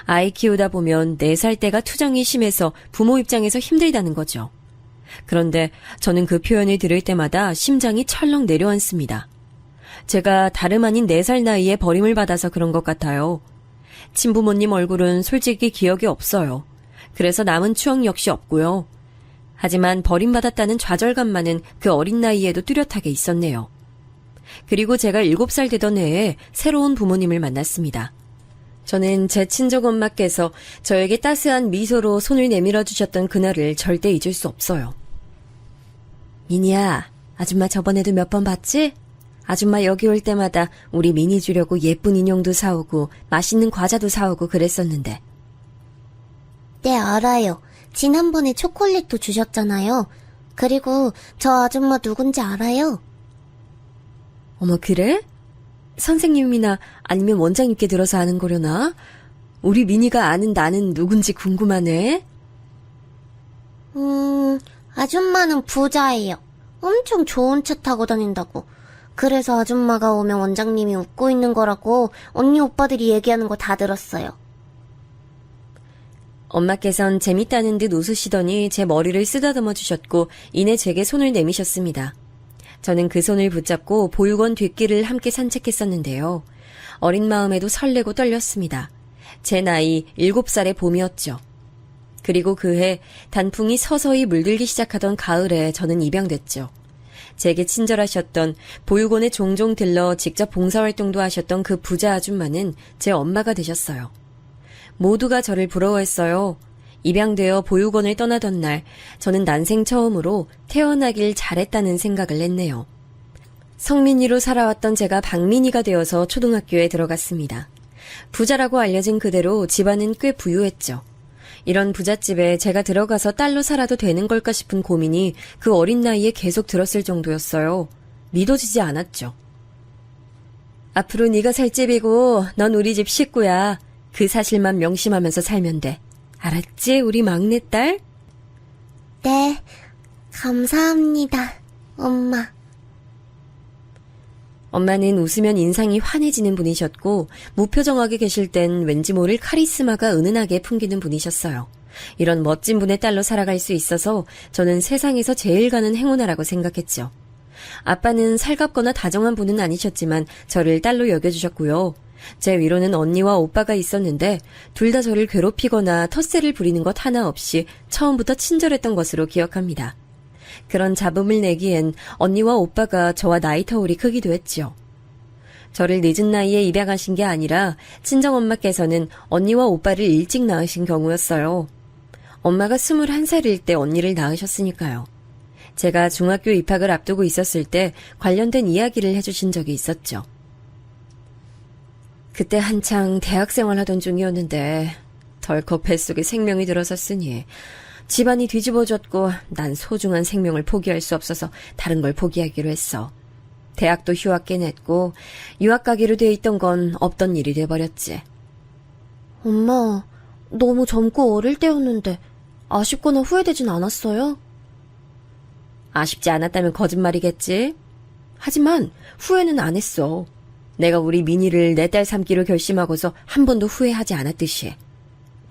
아이 키우다 보면 4살 때가 투정이 심해서 부모 입장에서 힘들다는 거죠. 그런데 저는 그 표현을 들을 때마다 심장이 철렁 내려앉습니다. 제가 다름 아닌 4살 나이에 버림을 받아서 그런 것 같아요. 친부모님 얼굴은 솔직히 기억이 없어요. 그래서 남은 추억 역시 없고요. 하지만 버림받았다는 좌절감만은 그 어린 나이에도 뚜렷하게 있었네요. 그리고 제가 7살 되던 해에 새로운 부모님을 만났습니다. 저는 제 친정 엄마께서 저에게 따스한 미소로 손을 내밀어 주셨던 그날을 절대 잊을 수 없어요. 미니야, 아줌마 저번에도 몇 번 봤지? 아줌마 여기 올 때마다 우리 미니 주려고 예쁜 인형도 사오고 맛있는 과자도 사오고 그랬었는데. 네, 알아요. 지난번에 초콜릿도 주셨잖아요. 그리고 저 아줌마 누군지 알아요? 어머, 그래? 선생님이나 아니면 원장님께 들어서 아는 거려나? 우리 미니가 아는 나는 누군지 궁금하네. 아줌마는 부자예요. 엄청 좋은 차 타고 다닌다고. 그래서 아줌마가 오면 원장님이 웃고 있는 거라고 언니 오빠들이 얘기하는 거 다 들었어요. 엄마께선 재밌다는 듯 웃으시더니 제 머리를 쓰다듬어 주셨고 이내 제게 손을 내미셨습니다. 저는 그 손을 붙잡고 보육원 뒷길을 함께 산책했었는데요. 어린 마음에도 설레고 떨렸습니다. 제 나이 7살의 봄이었죠. 그리고 그해 단풍이 서서히 물들기 시작하던 가을에 저는 입양됐죠. 제게 친절하셨던, 보육원에 종종 들러 직접 봉사활동도 하셨던 그 부자 아줌마는 제 엄마가 되셨어요. 모두가 저를 부러워했어요. 입양되어 보육원을 떠나던 날 저는 난생 처음으로 태어나길 잘했다는 생각을 했네요. 성민이로 살아왔던 제가 박민이가 되어서 초등학교에 들어갔습니다. 부자라고 알려진 그대로 집안은 꽤 부유했죠. 이런 부잣집에 제가 들어가서 딸로 살아도 되는 걸까 싶은 고민이 그 어린 나이에 계속 들었을 정도였어요. 믿어지지 않았죠. 앞으로 네가 살 집이고 넌 우리 집 식구야. 그 사실만 명심하면서 살면 돼. 알았지, 우리 막내딸? 네, 감사합니다, 엄마. 엄마는 웃으면 인상이 환해지는 분이셨고 무표정하게 계실 땐 왠지 모를 카리스마가 은은하게 풍기는 분이셨어요. 이런 멋진 분의 딸로 살아갈 수 있어서 저는 세상에서 제일 가는 행운아라고 생각했죠. 아빠는 살갑거나 다정한 분은 아니셨지만 저를 딸로 여겨주셨고요. 제 위로는 언니와 오빠가 있었는데 둘 다 저를 괴롭히거나 텃세를 부리는 것 하나 없이 처음부터 친절했던 것으로 기억합니다. 그런 잡음을 내기엔 언니와 오빠가 저와 나이 터울이 크기도 했죠. 저를 늦은 나이에 입양하신 게 아니라 친정엄마께서는 언니와 오빠를 일찍 낳으신 경우였어요. 엄마가 21살일 때 언니를 낳으셨으니까요. 제가 중학교 입학을 앞두고 있었을 때 관련된 이야기를 해주신 적이 있었죠. 그때 한창 대학생활 하던 중이었는데 덜컥 뱃속에 생명이 들어섰으니 집안이 뒤집어졌고 난 소중한 생명을 포기할 수 없어서 다른 걸 포기하기로 했어. 대학도 휴학계 냈고 유학 가기로 돼 있던 건 없던 일이 돼버렸지. 엄마, 너무 젊고 어릴 때였는데 아쉽거나 후회되진 않았어요? 아쉽지 않았다면 거짓말이겠지. 하지만 후회는 안 했어. 내가 우리 미니를 내 딸 삼기로 결심하고서 한 번도 후회하지 않았듯이.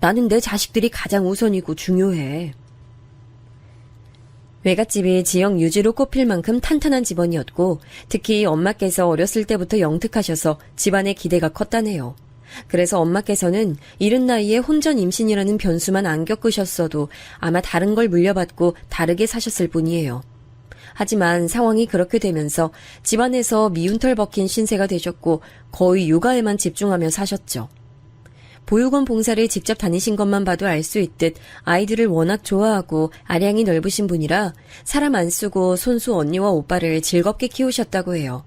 나는 내 자식들이 가장 우선이고 중요해. 외갓집이 지역 유지로 꼽힐 만큼 탄탄한 집안이었고 특히 엄마께서 어렸을 때부터 영특하셔서 집안의 기대가 컸다네요. 그래서 엄마께서는 이른 나이에 혼전 임신이라는 변수만 안 겪으셨어도 아마 다른 걸 물려받고 다르게 사셨을 뿐이에요. 하지만 상황이 그렇게 되면서 집안에서 미운털 벗긴 신세가 되셨고 거의 육아에만 집중하며 사셨죠. 보육원 봉사를 직접 다니신 것만 봐도 알 수 있듯 아이들을 워낙 좋아하고 아량이 넓으신 분이라 사람 안 쓰고 손수 언니와 오빠를 즐겁게 키우셨다고 해요.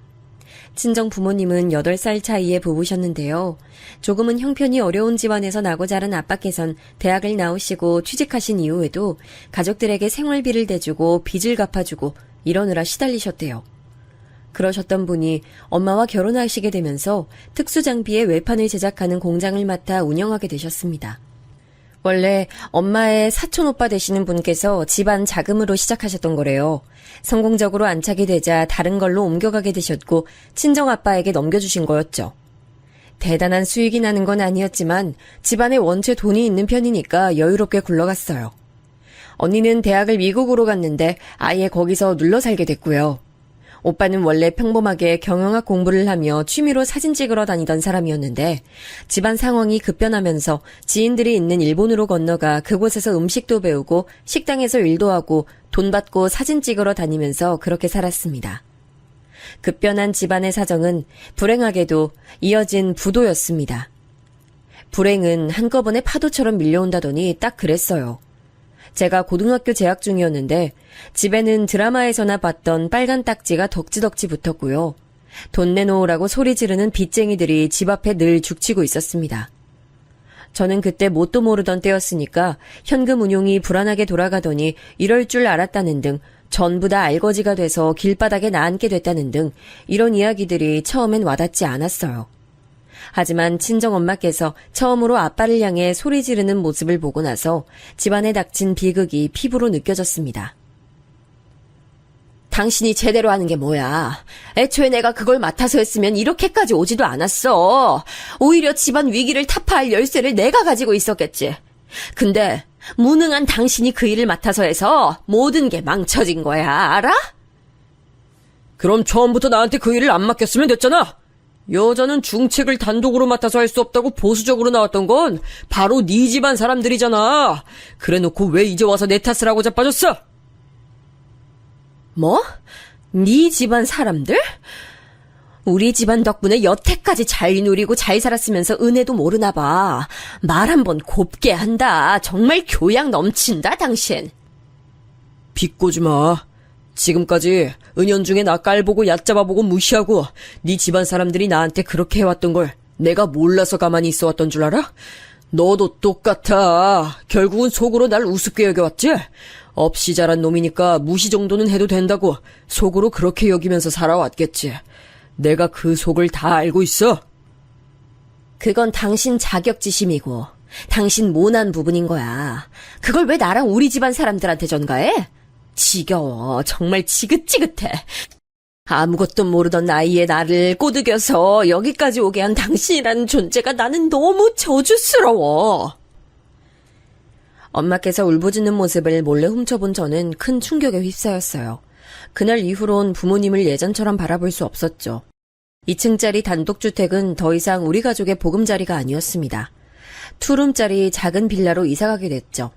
친정 부모님은 8살 차이에 부부셨는데요. 조금은 형편이 어려운 집안에서 나고 자란 아빠께선 대학을 나오시고 취직하신 이후에도 가족들에게 생활비를 대주고 빚을 갚아주고 이러느라 시달리셨대요. 그러셨던 분이 엄마와 결혼하시게 되면서 특수장비의 외판을 제작하는 공장을 맡아 운영하게 되셨습니다. 원래 엄마의 사촌오빠 되시는 분께서 집안 자금으로 시작하셨던 거래요. 성공적으로 안착이 되자 다른 걸로 옮겨가게 되셨고 친정아빠에게 넘겨주신 거였죠. 대단한 수익이 나는 건 아니었지만 집안에 원체 돈이 있는 편이니까 여유롭게 굴러갔어요. 언니는 대학을 미국으로 갔는데 아예 거기서 눌러 살게 됐고요. 오빠는 원래 평범하게 경영학 공부를 하며 취미로 사진 찍으러 다니던 사람이었는데 집안 상황이 급변하면서 지인들이 있는 일본으로 건너가 그곳에서 음식도 배우고 식당에서 일도 하고 돈 받고 사진 찍으러 다니면서 그렇게 살았습니다. 급변한 집안의 사정은 불행하게도 이어진 부도였습니다. 불행은 한꺼번에 파도처럼 밀려온다더니 딱 그랬어요. 제가 고등학교 재학 중이었는데 집에는 드라마에서나 봤던 빨간 딱지가 덕지덕지 붙었고요. 돈 내놓으라고 소리 지르는 빚쟁이들이 집 앞에 늘 죽치고 있었습니다. 저는 그때 뭣도 모르던 때였으니까 현금 운용이 불안하게 돌아가더니 이럴 줄 알았다는 등 전부 다 알거지가 돼서 길바닥에 나앉게 됐다는 등 이런 이야기들이 처음엔 와닿지 않았어요. 하지만 친정엄마께서 처음으로 아빠를 향해 소리 지르는 모습을 보고 나서 집안에 닥친 비극이 피부로 느껴졌습니다. 당신이 제대로 하는 게 뭐야? 애초에 내가 그걸 맡아서 했으면 이렇게까지 오지도 않았어. 오히려 집안 위기를 타파할 열쇠를 내가 가지고 있었겠지. 근데 무능한 당신이 그 일을 맡아서 해서 모든 게 망쳐진 거야, 알아? 그럼 처음부터 나한테 그 일을 안 맡겼으면 됐잖아. 여자는 중책을 단독으로 맡아서 할 수 없다고 보수적으로 나왔던 건 바로 네 집안 사람들이잖아. 그래놓고 왜 이제 와서 내 탓을 하고 자빠졌어? 뭐? 네 집안 사람들? 우리 집안 덕분에 여태까지 잘 누리고 잘 살았으면서 은혜도 모르나 봐. 말 한번 곱게 한다. 정말 교양 넘친다, 당신. 비꼬지 마. 지금까지 은연중에 나 깔보고 얕잡아보고 무시하고 네 집안 사람들이 나한테 그렇게 해왔던 걸 내가 몰라서 가만히 있어왔던 줄 알아? 너도 똑같아. 결국은 속으로 날 우습게 여겨왔지? 없이 자란 놈이니까 무시 정도는 해도 된다고 속으로 그렇게 여기면서 살아왔겠지. 내가 그 속을 다 알고 있어. 그건 당신 자격지심이고 당신 모난 부분인 거야. 그걸 왜 나랑 우리 집안 사람들한테 전가해? 지겨워. 정말 지긋지긋해. 아무것도 모르던 나이에 나를 꼬드겨서 여기까지 오게 한 당신이라는 존재가 나는 너무 저주스러워. 엄마께서 울부짖는 모습을 몰래 훔쳐본 저는 큰 충격에 휩싸였어요. 그날 이후론 부모님을 예전처럼 바라볼 수 없었죠. 2층짜리 단독주택은 더 이상 우리 가족의 보금자리가 아니었습니다. 투룸짜리 작은 빌라로 이사가게 됐죠.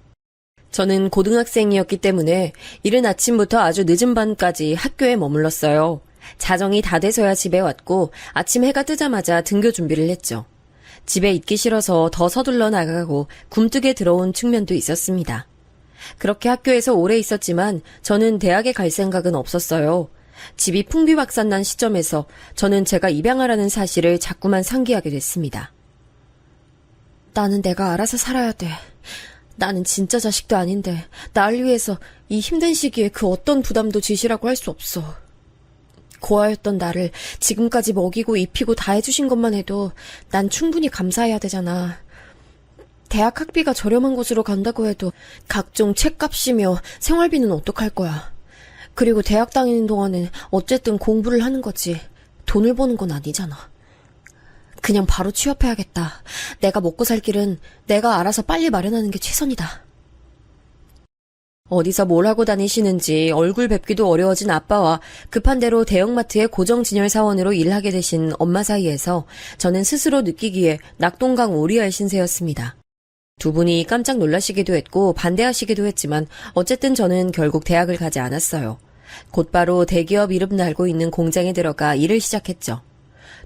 저는 고등학생이었기 때문에 이른 아침부터 아주 늦은 밤까지 학교에 머물렀어요. 자정이 다 돼서야 집에 왔고 아침 해가 뜨자마자 등교 준비를 했죠. 집에 있기 싫어서 더 서둘러 나가고 굼뜨게 들어온 측면도 있었습니다. 그렇게 학교에서 오래 있었지만 저는 대학에 갈 생각은 없었어요. 집이 풍비박산난 시점에서 저는 제가 입양하라는 사실을 자꾸만 상기하게 됐습니다. 나는 내가 알아서 살아야 돼. 나는 진짜 자식도 아닌데 날 위해서 이 힘든 시기에 그 어떤 부담도 지시라고 할 수 없어. 고아였던 나를 지금까지 먹이고 입히고 다 해주신 것만 해도 난 충분히 감사해야 되잖아. 대학 학비가 저렴한 곳으로 간다고 해도 각종 책값이며 생활비는 어떡할 거야. 그리고 대학 다니는 동안은 어쨌든 공부를 하는 거지 돈을 버는 건 아니잖아. 그냥 바로 취업해야겠다. 내가 먹고 살 길은 내가 알아서 빨리 마련하는 게 최선이다. 어디서 뭘 하고 다니시는지 얼굴 뵙기도 어려워진 아빠와 급한 대로 대형마트의 고정 진열 사원으로 일하게 되신 엄마 사이에서 저는 스스로 느끼기에 낙동강 오리알 신세였습니다. 두 분이 깜짝 놀라시기도 했고 반대하시기도 했지만 어쨌든 저는 결국 대학을 가지 않았어요. 곧바로 대기업 이름 달고 있는 공장에 들어가 일을 시작했죠.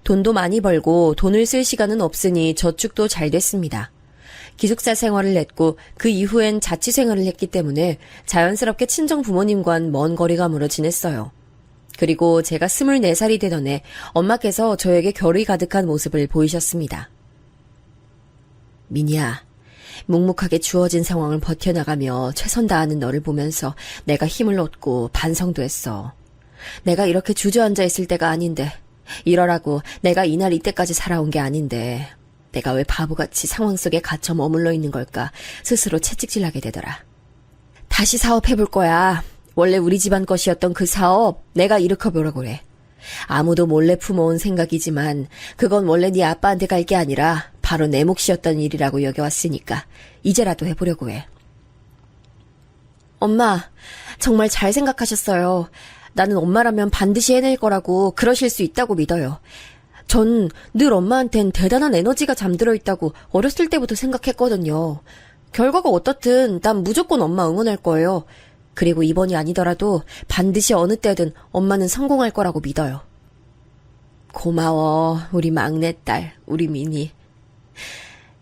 돈도 많이 벌고 돈을 쓸 시간은 없으니 저축도 잘 됐습니다. 기숙사 생활을 했고 그 이후엔 자취 생활을 했기 때문에 자연스럽게 친정 부모님과는 먼 거리감으로 지냈어요. 그리고 제가 24살이 되던 해 엄마께서 저에게 결의 가득한 모습을 보이셨습니다. 민희야, 묵묵하게 주어진 상황을 버텨나가며 최선 다하는 너를 보면서 내가 힘을 얻고 반성도 했어. 내가 이렇게 주저앉아 있을 때가 아닌데, 이러라고 내가 이날 이때까지 살아온 게 아닌데 내가 왜 바보같이 상황 속에 갇혀 머물러 있는 걸까 스스로 채찍질하게 되더라. 다시 사업해볼 거야. 원래 우리 집안 것이었던 그 사업 내가 일으켜보려고 그래. 아무도 몰래 품어온 생각이지만 그건 원래 네 아빠한테 갈 게 아니라 바로 내 몫이었던 일이라고 여겨왔으니까 이제라도 해보려고 해. 엄마, 정말 잘 생각하셨어요. 나는 엄마라면 반드시 해낼 거라고 그러실 수 있다고 믿어요. 전 늘 엄마한텐 대단한 에너지가 잠들어 있다고 어렸을 때부터 생각했거든요. 결과가 어떻든 난 무조건 엄마 응원할 거예요. 그리고 이번이 아니더라도 반드시 어느 때든 엄마는 성공할 거라고 믿어요. 고마워, 우리 막내딸, 우리 미니.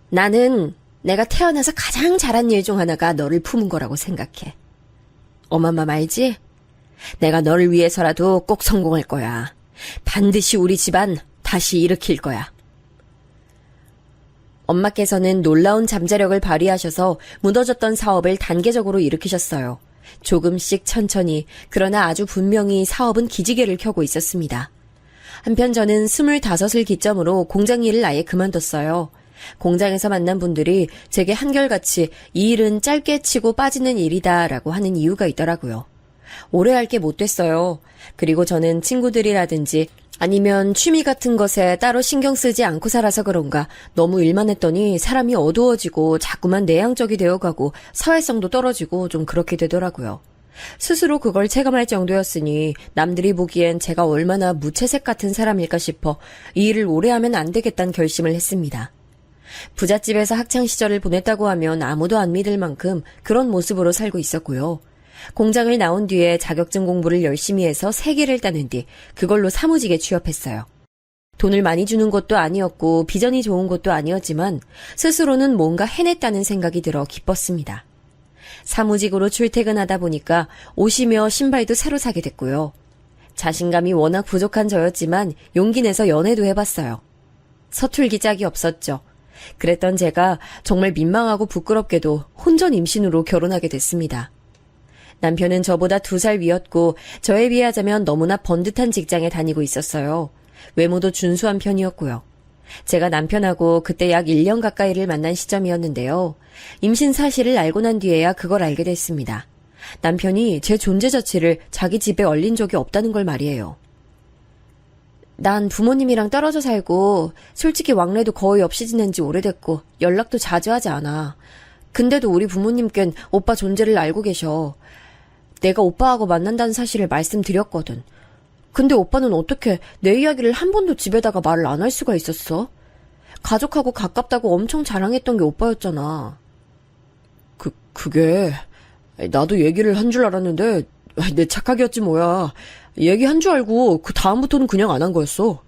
나는 내가 태어나서 가장 잘한 일 중 하나가 너를 품은 거라고 생각해. 엄마 맘 알지? 내가 너를 위해서라도 꼭 성공할 거야. 반드시 우리 집안 다시 일으킬 거야. 엄마께서는 놀라운 잠재력을 발휘하셔서 무너졌던 사업을 단계적으로 일으키셨어요. 조금씩 천천히, 그러나 아주 분명히 사업은 기지개를 켜고 있었습니다. 한편 저는 25을 기점으로 공장 일을 아예 그만뒀어요. 공장에서 만난 분들이 제게 한결같이 이 일은 짧게 치고 빠지는 일이다라고 하는 이유가 있더라고요. 오래 할 게 못 됐어요. 그리고 저는 친구들이라든지 아니면 취미 같은 것에 따로 신경 쓰지 않고 살아서 그런가 너무 일만 했더니 사람이 어두워지고 자꾸만 내향적이 되어가고 사회성도 떨어지고 좀 그렇게 되더라고요. 스스로 그걸 체감할 정도였으니 남들이 보기엔 제가 얼마나 무채색 같은 사람일까 싶어 이 일을 오래 하면 안 되겠다는 결심을 했습니다. 부잣집에서 학창시절을 보냈다고 하면 아무도 안 믿을 만큼 그런 모습으로 살고 있었고요. 공장을 나온 뒤에 자격증 공부를 열심히 해서 3개를 따는 뒤 그걸로 사무직에 취업했어요. 돈을 많이 주는 것도 아니었고 비전이 좋은 것도 아니었지만 스스로는 뭔가 해냈다는 생각이 들어 기뻤습니다. 사무직으로 출퇴근하다 보니까 옷이며 신발도 새로 사게 됐고요. 자신감이 워낙 부족한 저였지만 용기 내서 연애도 해봤어요. 서툴기 짝이 없었죠. 그랬던 제가 정말 민망하고 부끄럽게도 혼전 임신으로 결혼하게 됐습니다. 남편은 저보다 2살 위였고 저에 비하자면 너무나 번듯한 직장에 다니고 있었어요. 외모도 준수한 편이었고요. 제가 남편하고 그때 약 1년 가까이를 만난 시점이었는데요. 임신 사실을 알고 난 뒤에야 그걸 알게 됐습니다. 남편이 제 존재 자체를 자기 집에 얼린 적이 없다는 걸 말이에요. 난 부모님이랑 떨어져 살고 솔직히 왕래도 거의 없이 지낸 지 오래됐고 연락도 자주 하지 않아. 근데도 우리 부모님께는 오빠 존재를 알고 계셔. 내가 오빠하고 만난다는 사실을 말씀드렸거든. 근데 오빠는 어떻게 내 이야기를 한 번도 집에다가 말을 안 할 수가 있었어? 가족하고 가깝다고 엄청 자랑했던 게 오빠였잖아. 그게 나도 얘기를 한 줄 알았는데 내 착각이었지 뭐야. 얘기한 줄 알고 그 다음부터는 그냥 안 한 거였어.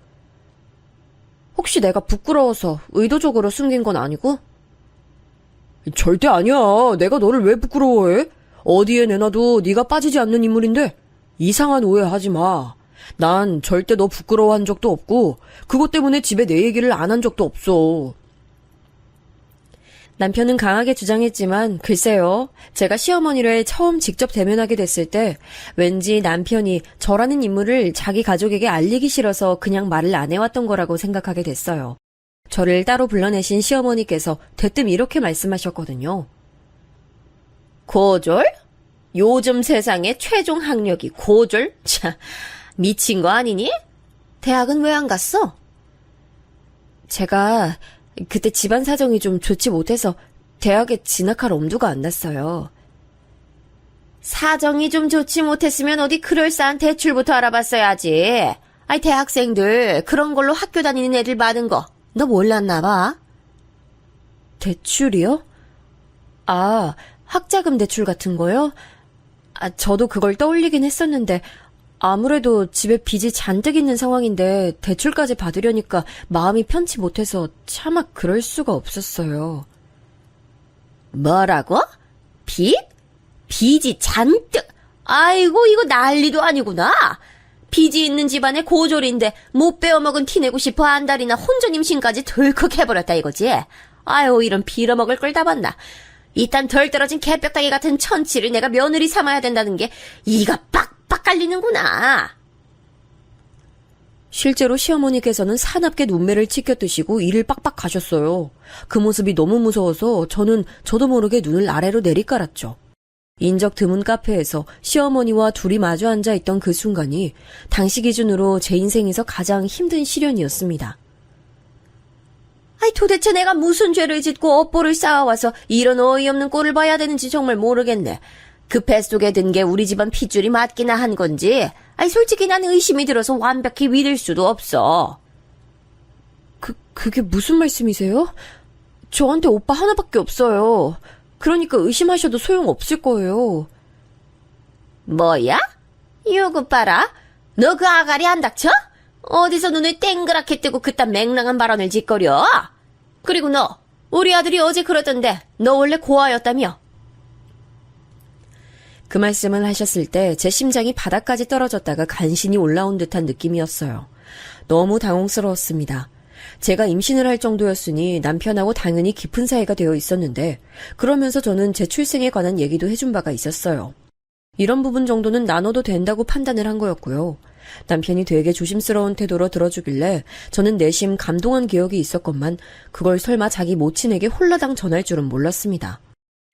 혹시 내가 부끄러워서 의도적으로 숨긴 건 아니고? 절대 아니야. 내가 너를 왜 부끄러워해? 어디에 내놔도 네가 빠지지 않는 인물인데 이상한 오해하지 마. 난 절대 너 부끄러워한 적도 없고 그것 때문에 집에 내 얘기를 안 한 적도 없어. 남편은 강하게 주장했지만 글쎄요. 제가 시어머니를 처음 직접 대면하게 됐을 때 왠지 남편이 저라는 인물을 자기 가족에게 알리기 싫어서 그냥 말을 안 해왔던 거라고 생각하게 됐어요. 저를 따로 불러내신 시어머니께서 대뜸 이렇게 말씀하셨거든요. 고졸? 요즘 세상에 최종 학력이 고졸? 참, 미친 거 아니니? 대학은 왜 안 갔어? 제가 그때 집안 사정이 좀 좋지 못해서 대학에 진학할 엄두가 안 났어요. 사정이 좀 좋지 못했으면 어디 그럴싸한 대출부터 알아봤어야지. 아이, 대학생들 그런 걸로 학교 다니는 애들 많은 거 너 몰랐나 봐. 대출이요? 아, 학자금 대출 같은 거요? 아, 저도 그걸 떠올리긴 했었는데 아무래도 집에 빚이 잔뜩 있는 상황인데 대출까지 받으려니까 마음이 편치 못해서 차마 그럴 수가 없었어요. 뭐라고? 빚? 빚이 잔뜩? 아이고, 이거 난리도 아니구나. 빚이 있는 집안의 고졸인데 못 빼어먹은 티내고 싶어 안달이나 혼전 임신까지 덜컥 해버렸다 이거지. 아유, 이런 빌어먹을 걸 다 봤나. 이딴 덜 떨어진 개뼈다귀 같은 천치를 내가 며느리 삼아야 된다는 게 이가 빡빡 깔리는구나. 실제로 시어머니께서는 사납게 눈매를 치켜뜨시고 일을 빡빡 가셨어요. 그 모습이 너무 무서워서 저는 저도 모르게 눈을 아래로 내리깔았죠. 인적 드문 카페에서 시어머니와 둘이 마주 앉아 있던 그 순간이 당시 기준으로 제 인생에서 가장 힘든 시련이었습니다. 아이, 도대체 내가 무슨 죄를 짓고 업보를 쌓아와서 이런 어이없는 꼴을 봐야 되는지 정말 모르겠네. 그 뱃속에 든 게 우리 집안 핏줄이 맞기나 한 건지, 아이, 솔직히 난 의심이 들어서 완벽히 믿을 수도 없어. 그게 무슨 말씀이세요? 저한테 오빠 하나밖에 없어요. 그러니까 의심하셔도 소용없을 거예요. 뭐야? 요거 봐라. 너 그 아가리 안 닥쳐? 어디서 눈을 땡그랗게 뜨고 그딴 맹랑한 발언을 짓거려? 그리고 너, 우리 아들이 어제 그러던데 너 원래 고아였다며? 그 말씀을 하셨을 때 제 심장이 바닥까지 떨어졌다가 간신히 올라온 듯한 느낌이었어요. 너무 당혹스러웠습니다. 제가 임신을 할 정도였으니 남편하고 당연히 깊은 사이가 되어 있었는데 그러면서 저는 제 출생에 관한 얘기도 해준 바가 있었어요. 이런 부분 정도는 나눠도 된다고 판단을 한 거였고요. 남편이 되게 조심스러운 태도로 들어주길래 저는 내심 감동한 기억이 있었건만 그걸 설마 자기 모친에게 홀라당 전할 줄은 몰랐습니다.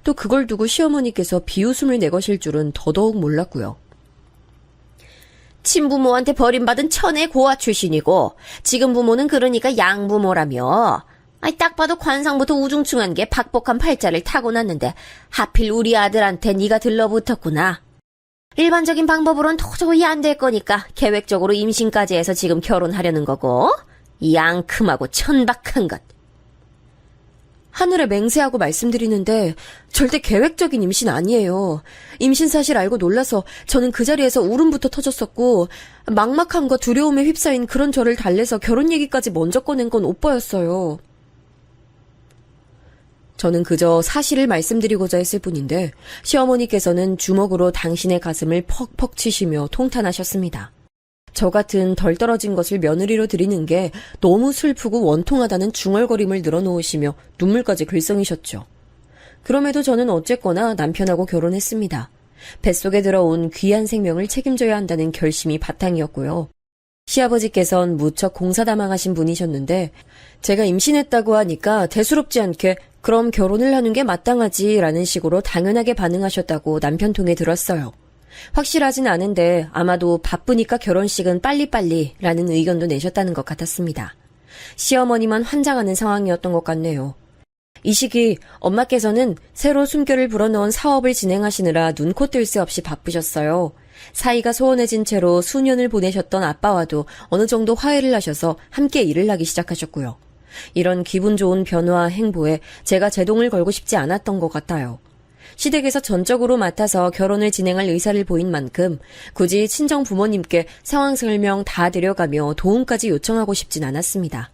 또 그걸 두고 시어머니께서 비웃음을 내거실 줄은 더더욱 몰랐고요. 친부모한테 버림받은 천의 고아 출신이고 지금 부모는 그러니까 양부모라며. 아이, 딱 봐도 관상부터 우중충한 게 박복한 팔자를 타고났는데 하필 우리 아들한테 네가 들러붙었구나. 일반적인 방법으론 도저히 안 될 거니까 계획적으로 임신까지 해서 지금 결혼하려는 거고. 양큼하고 천박한 것. 하늘에 맹세하고 말씀드리는데 절대 계획적인 임신 아니에요. 임신 사실 알고 놀라서 저는 그 자리에서 울음부터 터졌었고 막막함과 두려움에 휩싸인 그런 저를 달래서 결혼 얘기까지 먼저 꺼낸 건 오빠였어요. 저는 그저 사실을 말씀드리고자 했을 뿐인데 시어머니께서는 주먹으로 당신의 가슴을 퍽퍽 치시며 통탄하셨습니다. 저 같은 덜 떨어진 것을 며느리로 드리는 게 너무 슬프고 원통하다는 중얼거림을 늘어놓으시며 눈물까지 글썽이셨죠. 그럼에도 저는 어쨌거나 남편하고 결혼했습니다. 뱃속에 들어온 귀한 생명을 책임져야 한다는 결심이 바탕이었고요. 시아버지께선 무척 공사다망하신 분이셨는데 제가 임신했다고 하니까 대수롭지 않게 그럼 결혼을 하는 게 마땅하지라는 식으로 당연하게 반응하셨다고 남편 통해 들었어요. 확실하진 않은데 아마도 바쁘니까 결혼식은 빨리빨리라는 의견도 내셨다는 것 같았습니다. 시어머니만 환장하는 상황이었던 것 같네요. 이 시기 엄마께서는 새로 숨결을 불어넣은 사업을 진행하시느라 눈코 뜰 새 없이 바쁘셨어요. 사이가 소원해진 채로 수년을 보내셨던 아빠와도 어느 정도 화해를 하셔서 함께 일을 하기 시작하셨고요. 이런 기분 좋은 변화 행보에 제가 제동을 걸고 싶지 않았던 것 같아요. 시댁에서 전적으로 맡아서 결혼을 진행할 의사를 보인 만큼 굳이 친정 부모님께 상황 설명 다 드려가며 도움까지 요청하고 싶진 않았습니다.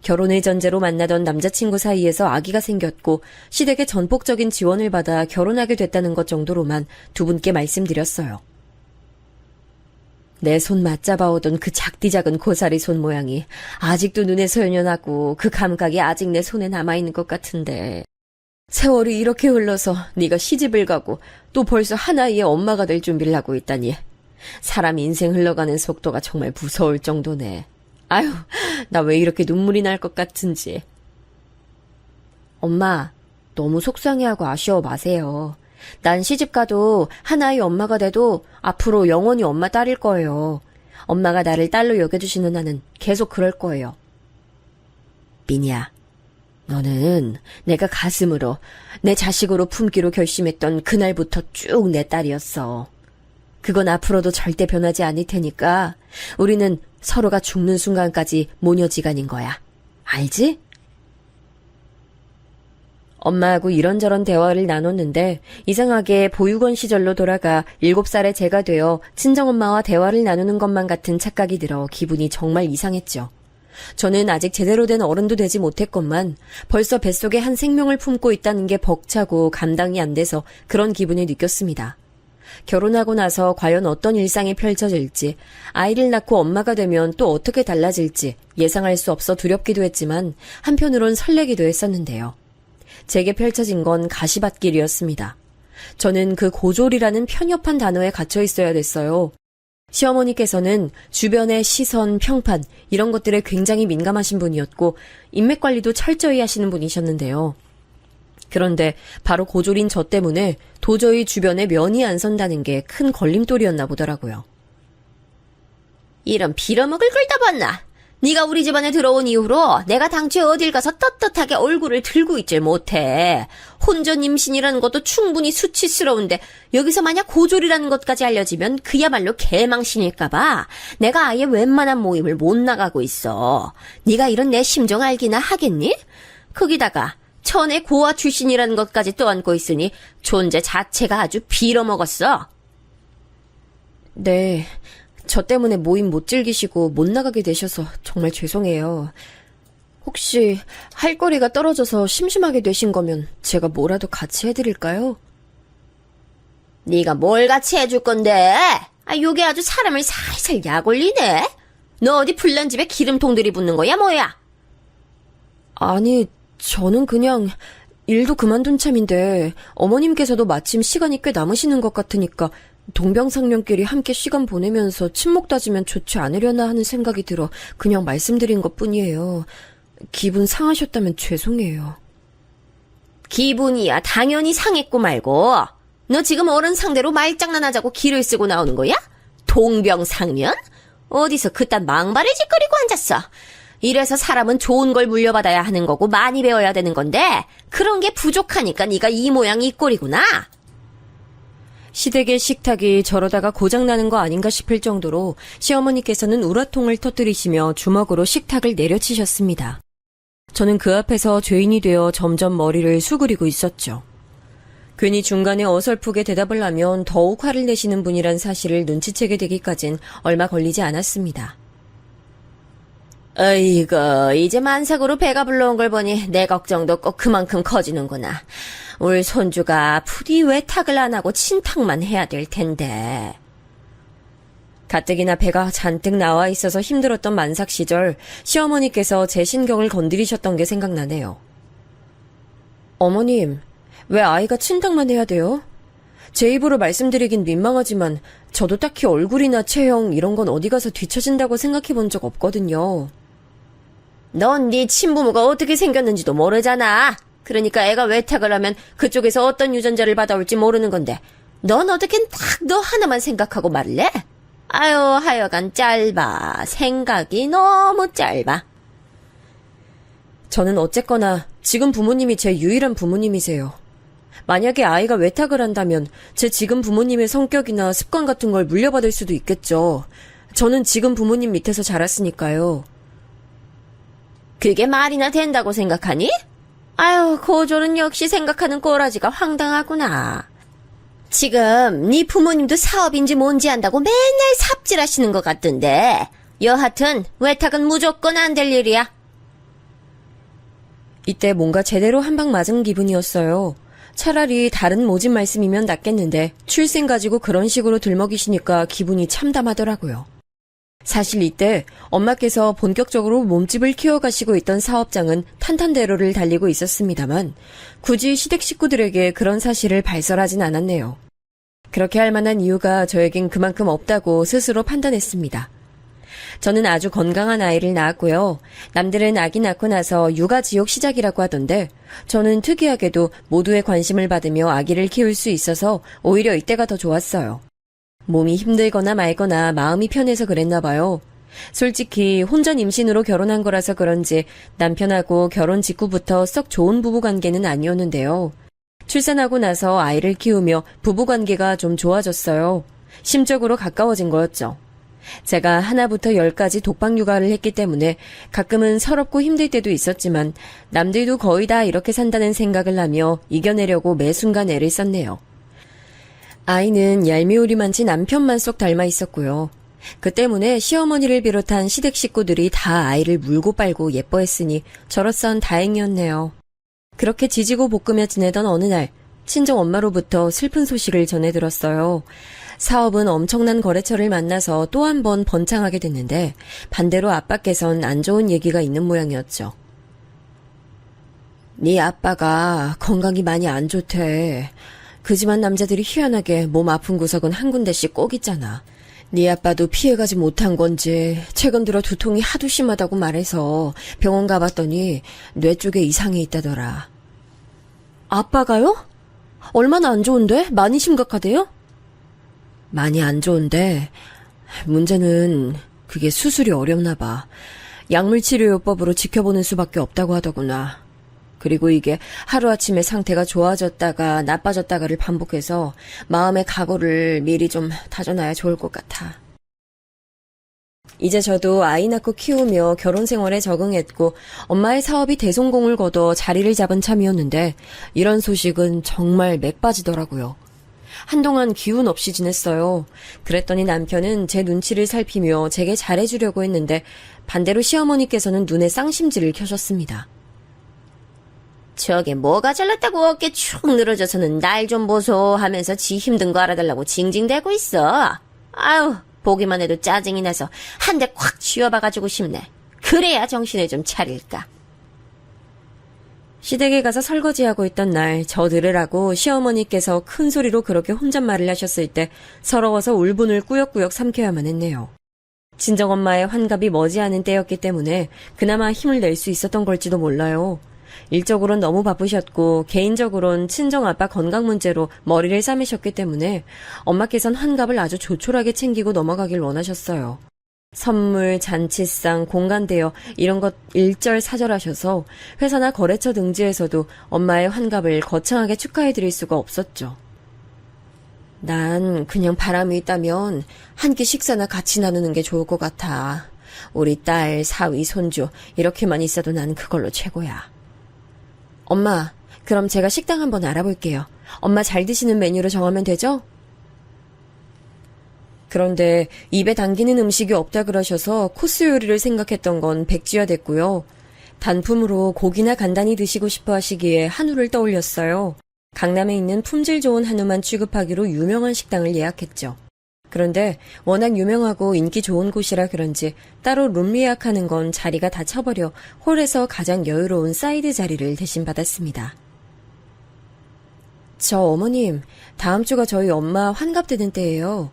결혼을 전제로 만나던 남자친구 사이에서 아기가 생겼고 시댁의 전폭적인 지원을 받아 결혼하게 됐다는 것 정도로만 두 분께 말씀드렸어요. 내 손 맞잡아오던 그 작디 작은 고사리 손 모양이 아직도 눈에 소연연하고 그 감각이 아직 내 손에 남아있는 것 같은데 세월이 이렇게 흘러서 네가 시집을 가고 또 벌써 하나의 엄마가 될 준비를 하고 있다니 사람 인생 흘러가는 속도가 정말 무서울 정도네. 아유, 나 왜 이렇게 눈물이 날 것 같은지. 엄마, 너무 속상해하고 아쉬워 마세요. 난 시집가도 하나의 엄마가 돼도 앞으로 영원히 엄마 딸일 거예요. 엄마가 나를 딸로 여겨주시는 한은 계속 그럴 거예요. 민이야, 너는 내가 가슴으로 내 자식으로 품기로 결심했던 그날부터 쭉 내 딸이었어. 그건 앞으로도 절대 변하지 않을 테니까 우리는 서로가 죽는 순간까지 모녀지간인 거야. 알지? 엄마하고 이런저런 대화를 나눴는데 이상하게 보육원 시절로 돌아가 7살의 제가 되어 친정엄마와 대화를 나누는 것만 같은 착각이 들어 기분이 정말 이상했죠. 저는 아직 제대로 된 어른도 되지 못했건만 벌써 뱃속에 한 생명을 품고 있다는 게 벅차고 감당이 안 돼서 그런 기분을 느꼈습니다. 결혼하고 나서 과연 어떤 일상이 펼쳐질지, 아이를 낳고 엄마가 되면 또 어떻게 달라질지 예상할 수 없어 두렵기도 했지만 한편으론 설레기도 했었는데요. 제게 펼쳐진 건 가시밭길이었습니다. 저는 그 고졸이라는 편협한 단어에 갇혀 있어야 됐어요. 시어머니께서는 주변의 시선, 평판 이런 것들에 굉장히 민감하신 분이었고 인맥 관리도 철저히 하시는 분이셨는데요. 그런데 바로 고졸인 저 때문에 도저히 주변에 면이 안 선다는 게 큰 걸림돌이었나 보더라고요. 이런 빌어먹을 걸 다 봤나? 네가 우리 집안에 들어온 이후로 내가 당초에 어딜 가서 떳떳하게 얼굴을 들고 있질 못해. 혼전 임신이라는 것도 충분히 수치스러운데 여기서 만약 고졸이라는 것까지 알려지면 그야말로 개망신일까봐 내가 아예 웬만한 모임을 못 나가고 있어. 네가 이런 내 심정 알기나 하겠니? 거기다가 천의 고아 출신이라는 것까지 떠안고 있으니 존재 자체가 아주 빌어먹었어. 네, 저 때문에 모임 못 즐기시고 못 나가게 되셔서 정말 죄송해요. 혹시 할 거리가 떨어져서 심심하게 되신 거면 제가 뭐라도 같이 해드릴까요? 네가 뭘 같이 해줄 건데? 요게 아주 사람을 살살 약 올리네? 너 어디 불난 집에 기름통들이 붙는 거야 뭐야? 아니, 저는 그냥 일도 그만둔 참인데 어머님께서도 마침 시간이 꽤 남으시는 것 같으니까 동병상련끼리 함께 시간 보내면서 친목 다지면 좋지 않으려나 하는 생각이 들어 그냥 말씀드린 것뿐이에요. 기분 상하셨다면 죄송해요. 기분이야 당연히 상했고 말고. 너 지금 어른 상대로 말장난하자고 기를 쓰고 나오는 거야? 동병상련? 어디서 그딴 망발을 짓거리고 앉았어. 이래서 사람은 좋은 걸 물려받아야 하는 거고 많이 배워야 되는 건데 그런 게 부족하니까 네가 이 모양 이 꼴이구나. 시댁의 식탁이 저러다가 고장나는 거 아닌가 싶을 정도로 시어머니께서는 우라통을 터뜨리시며 주먹으로 식탁을 내려치셨습니다. 저는 그 앞에서 죄인이 되어 점점 머리를 수그리고 있었죠. 괜히 중간에 어설프게 대답을 하면 더욱 화를 내시는 분이란 사실을 눈치채게 되기까진 얼마 걸리지 않았습니다. 어이구, 이제 만삭으로 배가 불러온 걸 보니 내 걱정도 꼭 그만큼 커지는구나. 울 손주가 부디 외탁을 안 하고 친탁만 해야 될 텐데. 가뜩이나 배가 잔뜩 나와 있어서 힘들었던 만삭 시절 시어머니께서 제 신경을 건드리셨던 게 생각나네요. 어머님, 왜 아이가 친탁만 해야 돼요? 제 입으로 말씀드리긴 민망하지만 저도 딱히 얼굴이나 체형 이런 건 어디 가서 뒤처진다고 생각해 본 적 없거든요. 넌 네 친부모가 어떻게 생겼는지도 모르잖아. 그러니까 애가 외탁을 하면 그쪽에서 어떤 유전자를 받아올지 모르는 건데 넌 어떻게 딱 너 하나만 생각하고 말을 해? 아유, 하여간 짧아. 생각이 너무 짧아. 저는 어쨌거나 지금 부모님이 제 유일한 부모님이세요. 만약에 아이가 외탁을 한다면 제 지금 부모님의 성격이나 습관 같은 걸 물려받을 수도 있겠죠. 저는 지금 부모님 밑에서 자랐으니까요. 그게 말이나 된다고 생각하니? 아유, 고졸은 역시 생각하는 꼬라지가 황당하구나. 지금 네 부모님도 사업인지 뭔지 안다고 맨날 삽질하시는 것 같던데. 여하튼 외탁은 무조건 안 될 일이야. 이때 뭔가 제대로 한 방 맞은 기분이었어요. 차라리 다른 모진 말씀이면 낫겠는데 출생 가지고 그런 식으로 들먹이시니까 기분이 참담하더라고요. 사실 이때 엄마께서 본격적으로 몸집을 키워가시고 있던 사업장은 탄탄대로를 달리고 있었습니다만 굳이 시댁 식구들에게 그런 사실을 발설하진 않았네요. 그렇게 할 만한 이유가 저에겐 그만큼 없다고 스스로 판단했습니다. 저는 아주 건강한 아이를 낳았고요. 남들은 아기 낳고 나서 육아지옥 시작이라고 하던데 저는 특이하게도 모두의 관심을 받으며 아기를 키울 수 있어서 오히려 이때가 더 좋았어요. 몸이 힘들거나 말거나 마음이 편해서 그랬나 봐요. 솔직히 혼전 임신으로 결혼한 거라서 그런지 남편하고 결혼 직후부터 썩 좋은 부부관계는 아니었는데요. 출산하고 나서 아이를 키우며 부부관계가 좀 좋아졌어요. 심적으로 가까워진 거였죠. 제가 하나부터 열까지 독박 육아를 했기 때문에 가끔은 서럽고 힘들 때도 있었지만 남들도 거의 다 이렇게 산다는 생각을 하며 이겨내려고 매 순간 애를 썼네요. 아이는 얄미우리만치 남편만 쏙 닮아 있었고요. 그 때문에 시어머니를 비롯한 시댁 식구들이 다 아이를 물고 빨고 예뻐했으니 저로선 다행이었네요. 그렇게 지지고 볶으며 지내던 어느 날 친정 엄마로부터 슬픈 소식을 전해 들었어요. 사업은 엄청난 거래처를 만나서 또 한 번 번창하게 됐는데 반대로 아빠께선 안 좋은 얘기가 있는 모양이었죠. 네 아빠가 건강이 많이 안 좋대. 그 집안 남자들이 희한하게 몸 아픈 구석은 한 군데씩 꼭 있잖아. 네 아빠도 피해가지 못한 건지 최근 들어 두통이 하도 심하다고 말해서 병원 가봤더니 뇌 쪽에 이상이 있다더라. 아빠가요? 얼마나 안 좋은데? 많이 심각하대요? 많이 안 좋은데 문제는 그게 수술이 어렵나 봐. 약물치료요법으로 지켜보는 수밖에 없다고 하더구나. 그리고 이게 하루아침에 상태가 좋아졌다가 나빠졌다가를 반복해서 마음의 각오를 미리 좀 다져놔야 좋을 것 같아. 이제 저도 아이 낳고 키우며 결혼 생활에 적응했고 엄마의 사업이 대성공을 거둬 자리를 잡은 참이었는데 이런 소식은 정말 맥 빠지더라고요. 한동안 기운 없이 지냈어요. 그랬더니 남편은 제 눈치를 살피며 제게 잘해주려고 했는데 반대로 시어머니께서는 눈에 쌍심지를 켜셨습니다. 저게 뭐가 잘났다고 어깨 축 늘어져서는 날 좀 보소 하면서 지 힘든 거 알아달라고 징징대고 있어. 아유, 보기만 해도 짜증이 나서 한 대 콱 쥐어봐가지고 싶네. 그래야 정신을 좀 차릴까. 시댁에 가서 설거지하고 있던 날 저 들으라고 시어머니께서 큰 소리로 그렇게 혼잣말을 하셨을 때 서러워서 울분을 꾸역꾸역 삼켜야만 했네요. 친정엄마의 환갑이 머지않은 때였기 때문에 그나마 힘을 낼 수 있었던 걸지도 몰라요. 일적으론 너무 바쁘셨고 개인적으론 친정아빠 건강 문제로 머리를 싸매셨기 때문에 엄마께선 환갑을 아주 조촐하게 챙기고 넘어가길 원하셨어요. 선물, 잔치상, 공간 대여 이런 것 일절 사절하셔서 회사나 거래처 등지에서도 엄마의 환갑을 거창하게 축하해드릴 수가 없었죠. 난 그냥 바람이 있다면 한 끼 식사나 같이 나누는 게 좋을 것 같아. 우리 딸, 사위, 손주 이렇게만 있어도 난 그걸로 최고야. 엄마, 그럼 제가 식당 한번 알아볼게요. 엄마 잘 드시는 메뉴로 정하면 되죠? 그런데 입에 당기는 음식이 없다 그러셔서 코스 요리를 생각했던 건 백지화됐고요. 단품으로 고기나 간단히 드시고 싶어 하시기에 한우를 떠올렸어요. 강남에 있는 품질 좋은 한우만 취급하기로 유명한 식당을 예약했죠. 그런데 워낙 유명하고 인기 좋은 곳이라 그런지 따로 룸 예약하는 건 자리가 다 차버려 홀에서 가장 여유로운 사이드 자리를 대신 받았습니다. 저 어머님, 다음 주가 저희 엄마 환갑되는 때예요.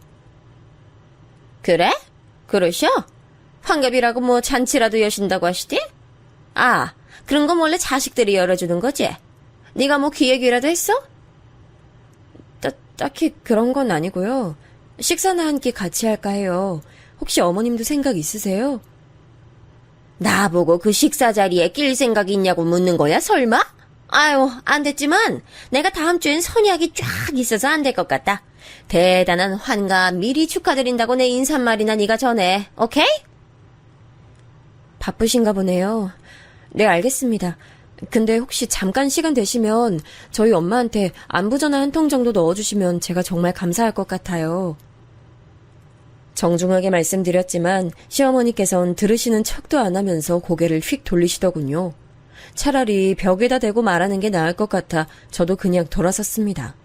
그래? 그러셔? 환갑이라고 뭐 잔치라도 여신다고 하시디? 아, 그런 건 원래 자식들이 열어주는 거지? 네가 뭐 기획이라도 했어? 딱히 그런 건 아니고요. 식사나 한 끼 같이 할까 해요. 혹시 어머님도 생각 있으세요? 나보고 그 식사 자리에 낄 생각이 있냐고 묻는 거야, 설마? 아유, 안 됐지만 내가 다음 주엔 선약이 쫙 있어서 안 될 것 같다. 대단한 환갑 미리 축하드린다고 내 인사말이나 네가 전해, 오케이? 바쁘신가 보네요. 네, 알겠습니다. 근데 혹시 잠깐 시간 되시면 저희 엄마한테 안부전화 한 통 정도 넣어주시면 제가 정말 감사할 것 같아요. 정중하게 말씀드렸지만 시어머니께선 들으시는 척도 안 하면서 고개를 휙 돌리시더군요. 차라리 벽에다 대고 말하는 게 나을 것 같아 저도 그냥 돌아섰습니다.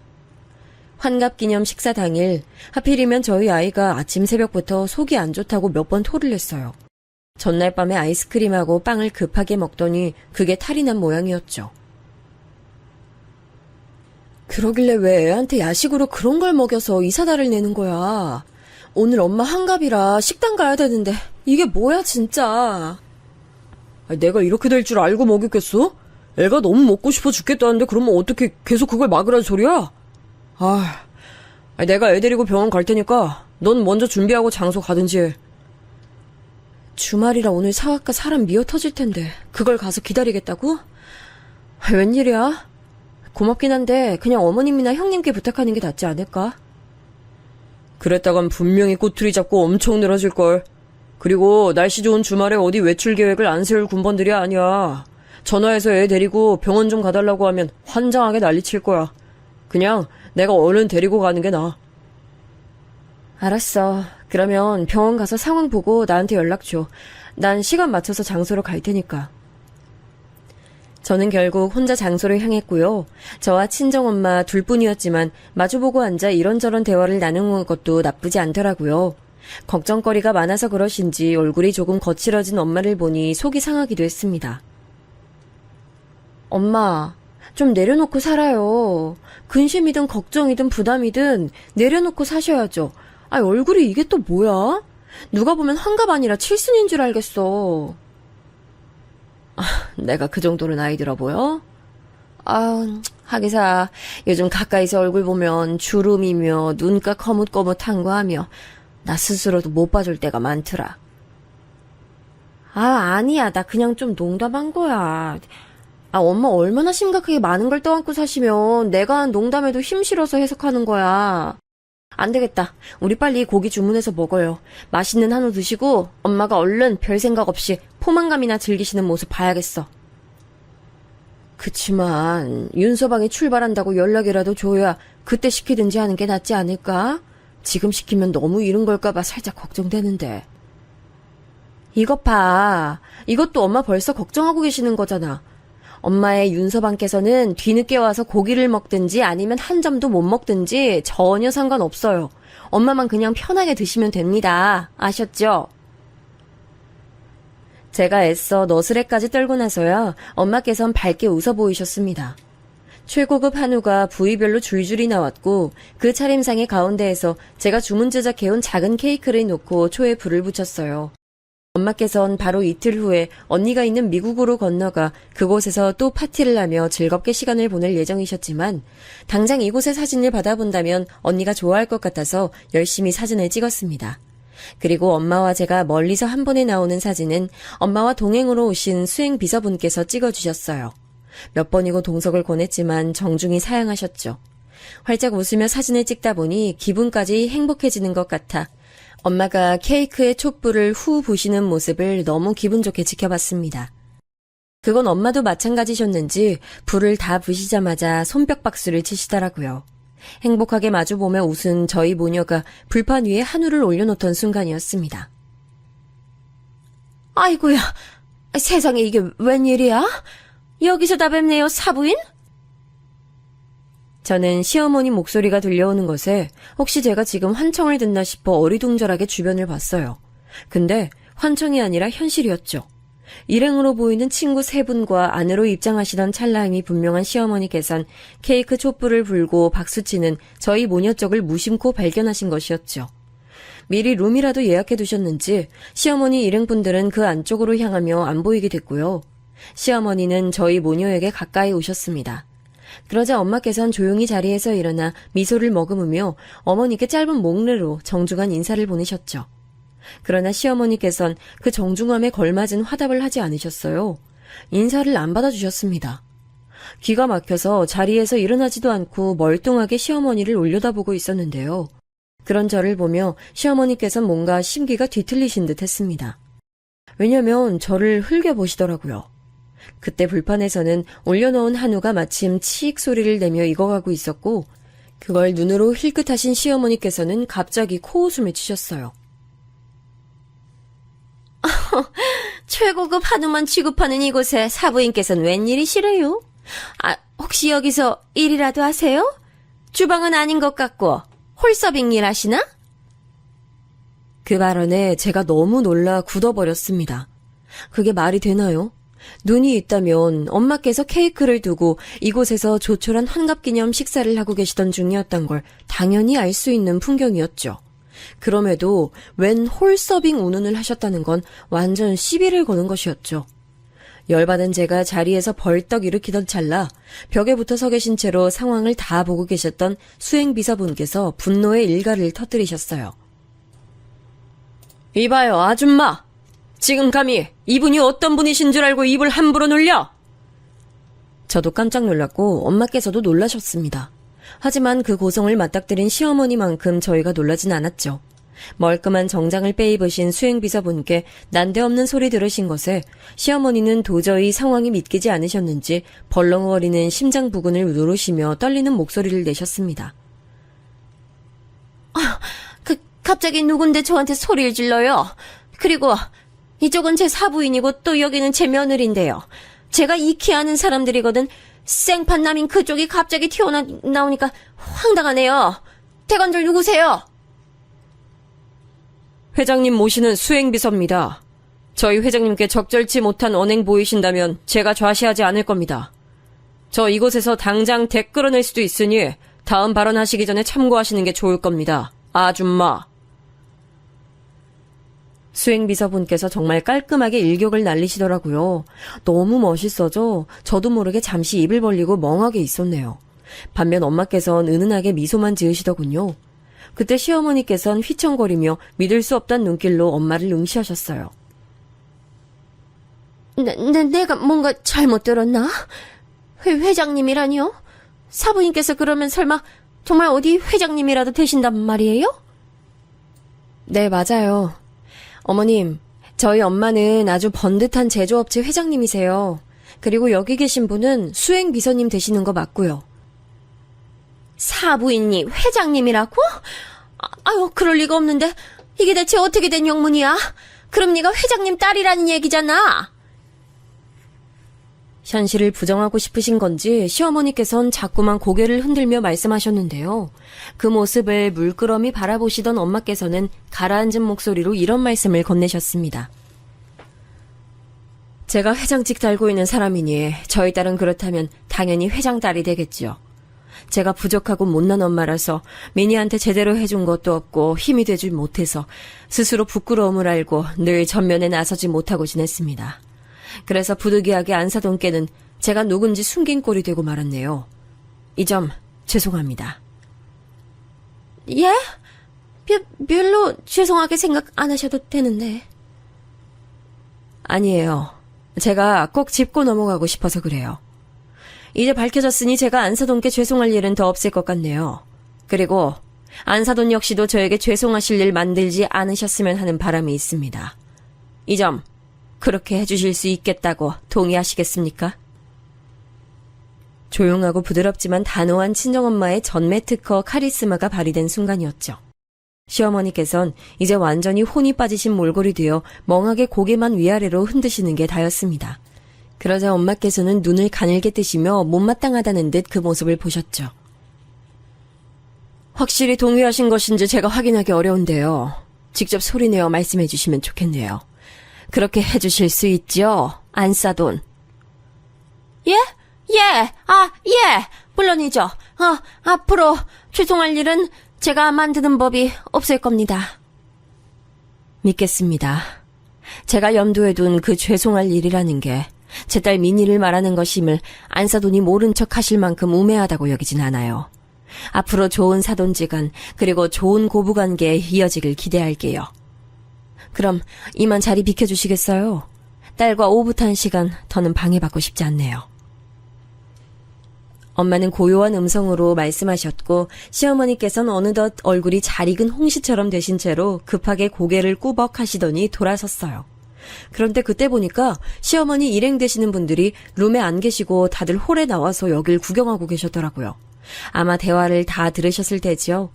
환갑기념 식사 당일 하필이면 저희 아이가 아침 새벽부터 속이 안 좋다고 몇 번 토를 냈어요. 전날 밤에 아이스크림하고 빵을 급하게 먹더니 그게 탈이 난 모양이었죠. 그러길래 왜 애한테 야식으로 그런 걸 먹여서 이사다를 내는 거야. 오늘 엄마 환갑이라 식당 가야 되는데 이게 뭐야 진짜. 내가 이렇게 될 줄 알고 먹였겠어? 애가 너무 먹고 싶어 죽겠다는데 그러면 어떻게 계속 그걸 막으라는 소리야? 내가 애 데리고 병원 갈 테니까 넌 먼저 준비하고 장소 가든지 해. 주말이라 오늘 사학과 사람 미어 터질 텐데 그걸 가서 기다리겠다고? 웬일이야? 고맙긴 한데 그냥 어머님이나 형님께 부탁하는 게 낫지 않을까? 그랬다간 분명히 꼬투리 잡고 엄청 늘어질걸. 그리고 날씨 좋은 주말에 어디 외출 계획을 안 세울 군번들이 아니야. 전화해서 애 데리고 병원 좀 가달라고 하면 환장하게 난리칠 거야. 그냥 내가 얼른 데리고 가는 게 나아. 알았어. 그러면 병원 가서 상황 보고 나한테 연락 줘. 난 시간 맞춰서 장소로 갈 테니까. 저는 결국 혼자 장소를 향했고요. 저와 친정엄마 둘뿐이었지만 마주보고 앉아 이런저런 대화를 나누는 것도 나쁘지 않더라고요. 걱정거리가 많아서 그러신지 얼굴이 조금 거칠어진 엄마를 보니 속이 상하기도 했습니다. 엄마, 좀 내려놓고 살아요. 근심이든 걱정이든 부담이든 내려놓고 사셔야죠. 얼굴이 이게 또 뭐야? 누가 보면 환갑 아니라 칠순인 줄 알겠어. 내가 그 정도로 나이 들어 보여? 하기사 요즘 가까이서 얼굴 보면 주름이며 눈가 거뭇거뭇한 거 하며 나 스스로도 못 봐줄 때가 많더라. 아니야. 나 그냥 좀 농담한 거야. 엄마 얼마나 심각하게 많은 걸 떠안고 사시면 내가 한 농담에도 힘 실어서 해석하는 거야. 안 되겠다. 우리 빨리 고기 주문해서 먹어요. 맛있는 한우 드시고 엄마가 얼른 별 생각 없이 포만감이나 즐기시는 모습 봐야겠어. 그치만 윤서방이 출발한다고 연락이라도 줘야 그때 시키든지 하는 게 낫지 않을까? 지금 시키면 너무 이른 걸까봐 살짝 걱정되는데. 이것 봐. 이것도 엄마 벌써 걱정하고 계시는 거잖아. 엄마의 윤서방께서는 뒤늦게 와서 고기를 먹든지 아니면 한 점도 못 먹든지 전혀 상관없어요. 엄마만 그냥 편하게 드시면 됩니다. 아셨죠? 제가 애써 너스레까지 떨고 나서야 엄마께선 밝게 웃어 보이셨습니다. 최고급 한우가 부위별로 줄줄이 나왔고 그 차림상의 가운데에서 제가 주문 제작해온 작은 케이크를 놓고 초에 불을 붙였어요. 엄마께선 바로 이틀 후에 언니가 있는 미국으로 건너가 그곳에서 또 파티를 하며 즐겁게 시간을 보낼 예정이셨지만 당장 이곳의 사진을 받아본다면 언니가 좋아할 것 같아서 열심히 사진을 찍었습니다. 그리고 엄마와 제가 멀리서 한 번에 나오는 사진은 엄마와 동행으로 오신 수행 비서분께서 찍어주셨어요. 몇 번이고 동석을 권했지만 정중히 사양하셨죠. 활짝 웃으며 사진을 찍다 보니 기분까지 행복해지는 것 같아 엄마가 케이크에 촛불을 후 부시는 모습을 너무 기분 좋게 지켜봤습니다. 그건 엄마도 마찬가지셨는지 불을 다 부시자마자 손뼉 박수를 치시더라고요. 행복하게 마주보며 웃은 저희 모녀가 불판 위에 한우를 올려놓던 순간이었습니다. 아이고야, 세상에 이게 웬일이야? 여기서 다 뵙네요, 사부인? 저는 시어머니 목소리가 들려오는 것에 혹시 제가 지금 환청을 듣나 싶어 어리둥절하게 주변을 봤어요. 근데 환청이 아니라 현실이었죠. 일행으로 보이는 친구 세 분과 안으로 입장하시던 찰나임이 분명한 시어머니께선 케이크 촛불을 불고 박수치는 저희 모녀 쪽을 무심코 발견하신 것이었죠. 미리 룸이라도 예약해두셨는지 시어머니 일행분들은 그 안쪽으로 향하며 안 보이게 됐고요. 시어머니는 저희 모녀에게 가까이 오셨습니다. 그러자 엄마께선 조용히 자리에서 일어나 미소를 머금으며 어머니께 짧은 목례로 정중한 인사를 보내셨죠. 그러나 시어머니께선 그 정중함에 걸맞은 화답을 하지 않으셨어요. 인사를 안 받아주셨습니다. 기가 막혀서 자리에서 일어나지도 않고 멀뚱하게 시어머니를 올려다보고 있었는데요. 그런 저를 보며 시어머니께선 뭔가 심기가 뒤틀리신 듯 했습니다. 왜냐면 저를 흘겨보시더라고요. 그때 불판에서는 올려놓은 한우가 마침 치익 소리를 내며 익어가고 있었고 그걸 눈으로 힐끗하신 시어머니께서는 갑자기 코웃음을 치셨어요. 최고급 한우만 취급하는 이곳에 사부인께서는 웬일이시래요? 혹시 여기서 일이라도 하세요? 주방은 아닌 것 같고 홀서빙 일 하시나? 그 발언에 제가 너무 놀라 굳어버렸습니다. 그게 말이 되나요? 눈이 있다면 엄마께서 케이크를 두고 이곳에서 조촐한 환갑기념 식사를 하고 계시던 중이었던 걸 당연히 알 수 있는 풍경이었죠. 그럼에도 웬 홀서빙 운운을 하셨다는 건 완전 시비를 거는 것이었죠. 열받은 제가 자리에서 벌떡 일으키던 찰나 벽에 붙어 서 계신 채로 상황을 다 보고 계셨던 수행비서분께서 분노의 일가를 터뜨리셨어요. 이봐요, 아줌마! 지금 감히 이분이 어떤 분이신 줄 알고 입을 함부로 놀려? 저도 깜짝 놀랐고 엄마께서도 놀라셨습니다. 하지만 그 고성을 맞닥뜨린 시어머니만큼 저희가 놀라진 않았죠. 멀끔한 정장을 빼입으신 수행비서분께 난데없는 소리 들으신 것에 시어머니는 도저히 상황이 믿기지 않으셨는지 벌렁거리는 심장 부근을 누르시며 떨리는 목소리를 내셨습니다. 갑자기 누군데 저한테 소리를 질러요? 그리고 이쪽은 제 사부인이고 또 여기는 제 며느리인데요. 제가 익히 아는 사람들이거든. 생판남인 그쪽이 갑자기 튀어나오니까 황당하네요. 대관절 누구세요? 회장님 모시는 수행비서입니다. 저희 회장님께 적절치 못한 언행 보이신다면 제가 좌시하지 않을 겁니다. 저 이곳에서 당장 댁 끌어낼 수도 있으니 다음 발언하시기 전에 참고하시는 게 좋을 겁니다. 아줌마. 수행비서분께서 정말 깔끔하게 일격을 날리시더라고요. 너무 멋있어져 저도 모르게 잠시 입을 벌리고 멍하게 있었네요. 반면 엄마께선 은은하게 미소만 지으시더군요. 그때 시어머니께선 휘청거리며 믿을 수 없다는 눈길로 엄마를 응시하셨어요. 내가 뭔가 잘못 들었나? 회장님이라니요? 사부인께서 그러면 설마 정말 어디 회장님이라도 되신단 말이에요? 네, 맞아요. 어머님, 저희 엄마는 아주 번듯한 제조업체 회장님이세요. 그리고 여기 계신 분은 수행비서님 되시는 거 맞고요. 사부인이 회장님이라고? 아유, 그럴 리가 없는데 이게 대체 어떻게 된 영문이야? 그럼 네가 회장님 딸이라는 얘기잖아. 현실을 부정하고 싶으신 건지 시어머니께선 자꾸만 고개를 흔들며 말씀하셨는데요. 그 모습을 물끄러미 바라보시던 엄마께서는 가라앉은 목소리로 이런 말씀을 건네셨습니다. 제가 회장직 달고 있는 사람이니 저희 딸은 그렇다면 당연히 회장 딸이 되겠지요. 제가 부족하고 못난 엄마라서 미니한테 제대로 해준 것도 없고 힘이 되질 못해서 스스로 부끄러움을 알고 늘 전면에 나서지 못하고 지냈습니다. 그래서 부득이하게 안사돈께는 제가 누군지 숨긴 꼴이 되고 말았네요. 이 점 죄송합니다. 예? 별로 죄송하게 생각 안 하셔도 되는데. 아니에요. 제가 꼭 짚고 넘어가고 싶어서 그래요. 이제 밝혀졌으니 제가 안사돈께 죄송할 일은 더 없을 것 같네요. 그리고 안사돈 역시도 저에게 죄송하실 일 만들지 않으셨으면 하는 바람이 있습니다. 이 점 그렇게 해주실 수 있겠다고 동의하시겠습니까? 조용하고 부드럽지만 단호한 친정엄마의 전매 특허 카리스마가 발휘된 순간이었죠. 시어머니께선 이제 완전히 혼이 빠지신 몰골이 되어 멍하게 고개만 위아래로 흔드시는 게 다였습니다. 그러자 엄마께서는 눈을 가늘게 뜨시며 못마땅하다는 듯 그 모습을 보셨죠. 확실히 동의하신 것인지 제가 확인하기 어려운데요. 직접 소리내어 말씀해 주시면 좋겠네요. 그렇게 해주실 수 있죠, 안사돈? 예? 예, 물론이죠. 앞으로 죄송할 일은 제가 만드는 법이 없을 겁니다. 믿겠습니다. 제가 염두에 둔 그 죄송할 일이라는 게 제 딸 미니를 말하는 것임을 안사돈이 모른 척 하실 만큼 우매하다고 여기진 않아요. 앞으로 좋은 사돈지간 그리고 좋은 고부관계에 이어지길 기대할게요. 그럼 이만 자리 비켜주시겠어요? 딸과 오붓한 시간 더는 방해받고 싶지 않네요. 엄마는 고요한 음성으로 말씀하셨고 시어머니께서는 어느덧 얼굴이 잘 익은 홍시처럼 되신 채로 급하게 고개를 꾸벅 하시더니 돌아섰어요. 그런데 그때 보니까 시어머니 일행 되시는 분들이 룸에 안 계시고 다들 홀에 나와서 여길 구경하고 계셨더라고요. 아마 대화를 다 들으셨을 테지요.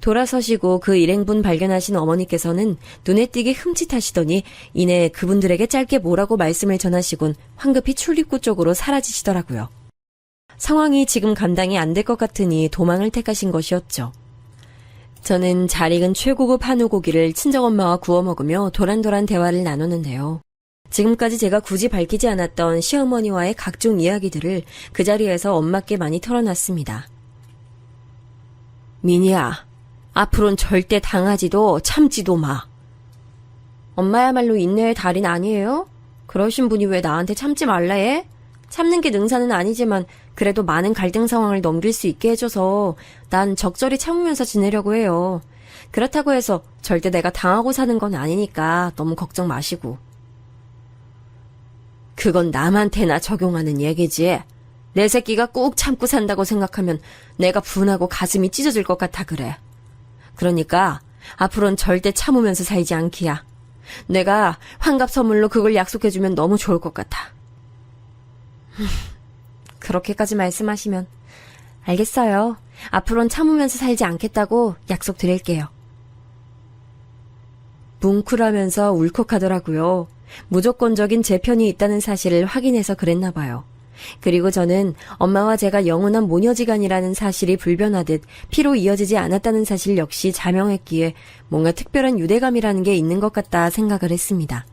돌아서시고 그 일행분 발견하신 어머니께서는 눈에 띄게 흠칫하시더니 이내 그분들에게 짧게 뭐라고 말씀을 전하시곤 황급히 출입구 쪽으로 사라지시더라고요. 상황이 지금 감당이 안 될 것 같으니 도망을 택하신 것이었죠. 저는 잘 익은 최고급 한우 고기를 친정엄마와 구워 먹으며 도란도란 대화를 나누는데요. 지금까지 제가 굳이 밝히지 않았던 시어머니와의 각종 이야기들을 그 자리에서 엄마께 많이 털어놨습니다. 미니야, 앞으론 절대 당하지도 참지도 마. 엄마야말로 인내의 달인 아니에요? 그러신 분이 왜 나한테 참지 말라 해? 참는 게 능사는 아니지만 그래도 많은 갈등 상황을 넘길 수 있게 해줘서 난 적절히 참으면서 지내려고 해요. 그렇다고 해서 절대 내가 당하고 사는 건 아니니까 너무 걱정 마시고. 그건 남한테나 적용하는 얘기지. 내 새끼가 꾹 참고 산다고 생각하면 내가 분하고 가슴이 찢어질 것 같아 그래. 그러니까 앞으로는 절대 참으면서 살지 않기야. 내가 환갑 선물로 그걸 약속해주면 너무 좋을 것 같아. 그렇게까지 말씀하시면 알겠어요. 앞으로는 참으면서 살지 않겠다고 약속드릴게요. 뭉클하면서 울컥하더라고요. 무조건적인 제 편이 있다는 사실을 확인해서 그랬나 봐요. 그리고 저는 엄마와 제가 영원한 모녀지간이라는 사실이 불변하듯 피로 이어지지 않았다는 사실 역시 자명했기에 뭔가 특별한 유대감이라는 게 있는 것 같다 생각을 했습니다.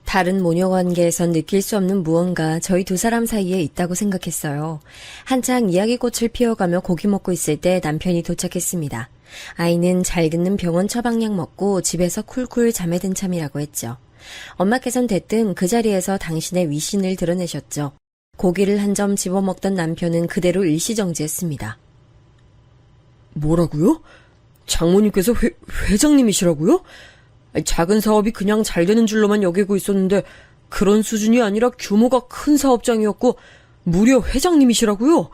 다른 모녀 관계에선 느낄 수 없는 무언가 저희 두 사람 사이에 있다고 생각했어요. 한창 이야기꽃을 피워가며 고기 먹고 있을 때 남편이 도착했습니다. 아이는 잘 듣는 병원 처방약 먹고 집에서 쿨쿨 잠에 든 참이라고 했죠. 엄마께선 대뜸 그 자리에서 당신의 위신을 드러내셨죠. 고기를 한 점 집어먹던 남편은 그대로 일시정지했습니다. 뭐라고요? 장모님께서 회장님이시라고요? 작은 사업이 그냥 잘 되는 줄로만 여기고 있었는데 그런 수준이 아니라 규모가 큰 사업장이었고 무려 회장님이시라고요?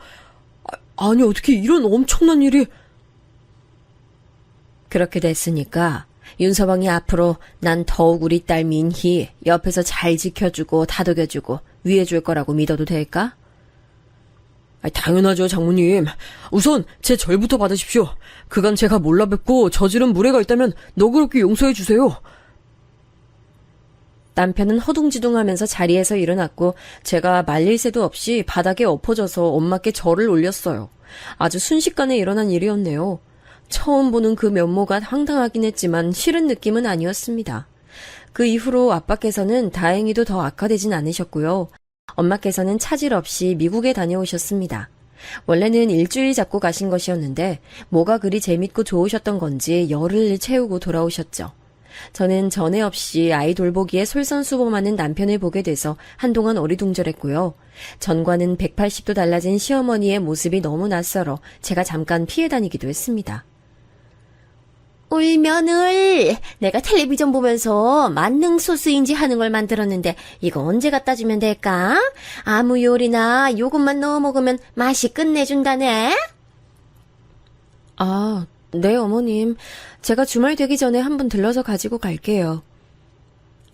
아니 어떻게 이런 엄청난 일이... 그렇게 됐으니까 윤서방이 앞으로 난 더욱 우리 딸 민희 옆에서 잘 지켜주고 다독여주고 위해줄 거라고 믿어도 될까? 당연하죠, 장모님. 우선 제 절부터 받으십시오. 그간 제가 몰라 뵙고 저지른 무례가 있다면 너그럽게 용서해 주세요. 남편은 허둥지둥하면서 자리에서 일어났고 제가 말릴 새도 없이 바닥에 엎어져서 엄마께 절을 올렸어요. 아주 순식간에 일어난 일이었네요. 처음 보는 그 면모가 황당하긴 했지만 싫은 느낌은 아니었습니다. 그 이후로 아빠께서는 다행히도 더 악화되진 않으셨고요. 엄마께서는 차질 없이 미국에 다녀오셨습니다. 원래는 일주일 잡고 가신 것이었는데 뭐가 그리 재밌고 좋으셨던 건지 열흘 채우고 돌아오셨죠. 저는 전에 없이 아이 돌보기에 솔선수범하는 남편을 보게 돼서 한동안 어리둥절했고요. 전과는 180도 달라진 시어머니의 모습이 너무 낯설어 제가 잠깐 피해 다니기도 했습니다. 울면을 내가 텔레비전 보면서 만능 소스인지 하는 걸 만들었는데 이거 언제 갖다 주면 될까? 아무 요리나 요것만 넣어 먹으면 맛이 끝내준다네. 아, 네 어머님. 제가 주말 되기 전에 한번 들러서 가지고 갈게요.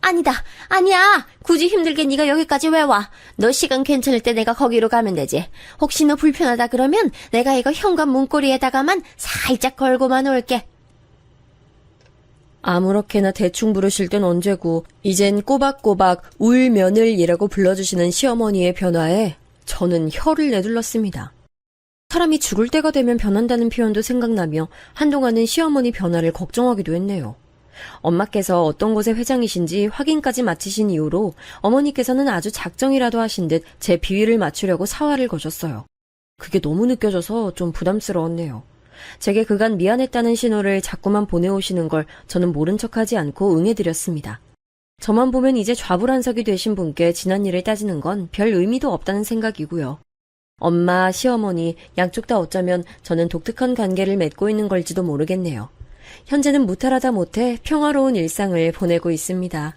아니야. 굳이 힘들게 네가 여기까지 왜 와? 너 시간 괜찮을 때 내가 거기로 가면 되지. 혹시 너 불편하다 그러면 내가 이거 현관 문고리에다가만 살짝 걸고만 올게. 아무렇게나 대충 부르실 땐 언제고 이젠 꼬박꼬박 울며느리라고 불러주시는 시어머니의 변화에 저는 혀를 내둘렀습니다. 사람이 죽을 때가 되면 변한다는 표현도 생각나며 한동안은 시어머니 변화를 걱정하기도 했네요. 엄마께서 어떤 곳의 회장이신지 확인까지 마치신 이후로 어머니께서는 아주 작정이라도 하신 듯 제 비위를 맞추려고 사활을 거셨어요. 그게 너무 느껴져서 좀 부담스러웠네요. 제게 그간 미안했다는 신호를 자꾸만 보내오시는 걸 저는 모른 척하지 않고 응해드렸습니다. 저만 보면 이제 좌불안석이 되신 분께 지난 일을 따지는 건 별 의미도 없다는 생각이고요. 엄마, 시어머니 양쪽 다 어쩌면 저는 독특한 관계를 맺고 있는 걸지도 모르겠네요. 현재는 무탈하다 못해 평화로운 일상을 보내고 있습니다.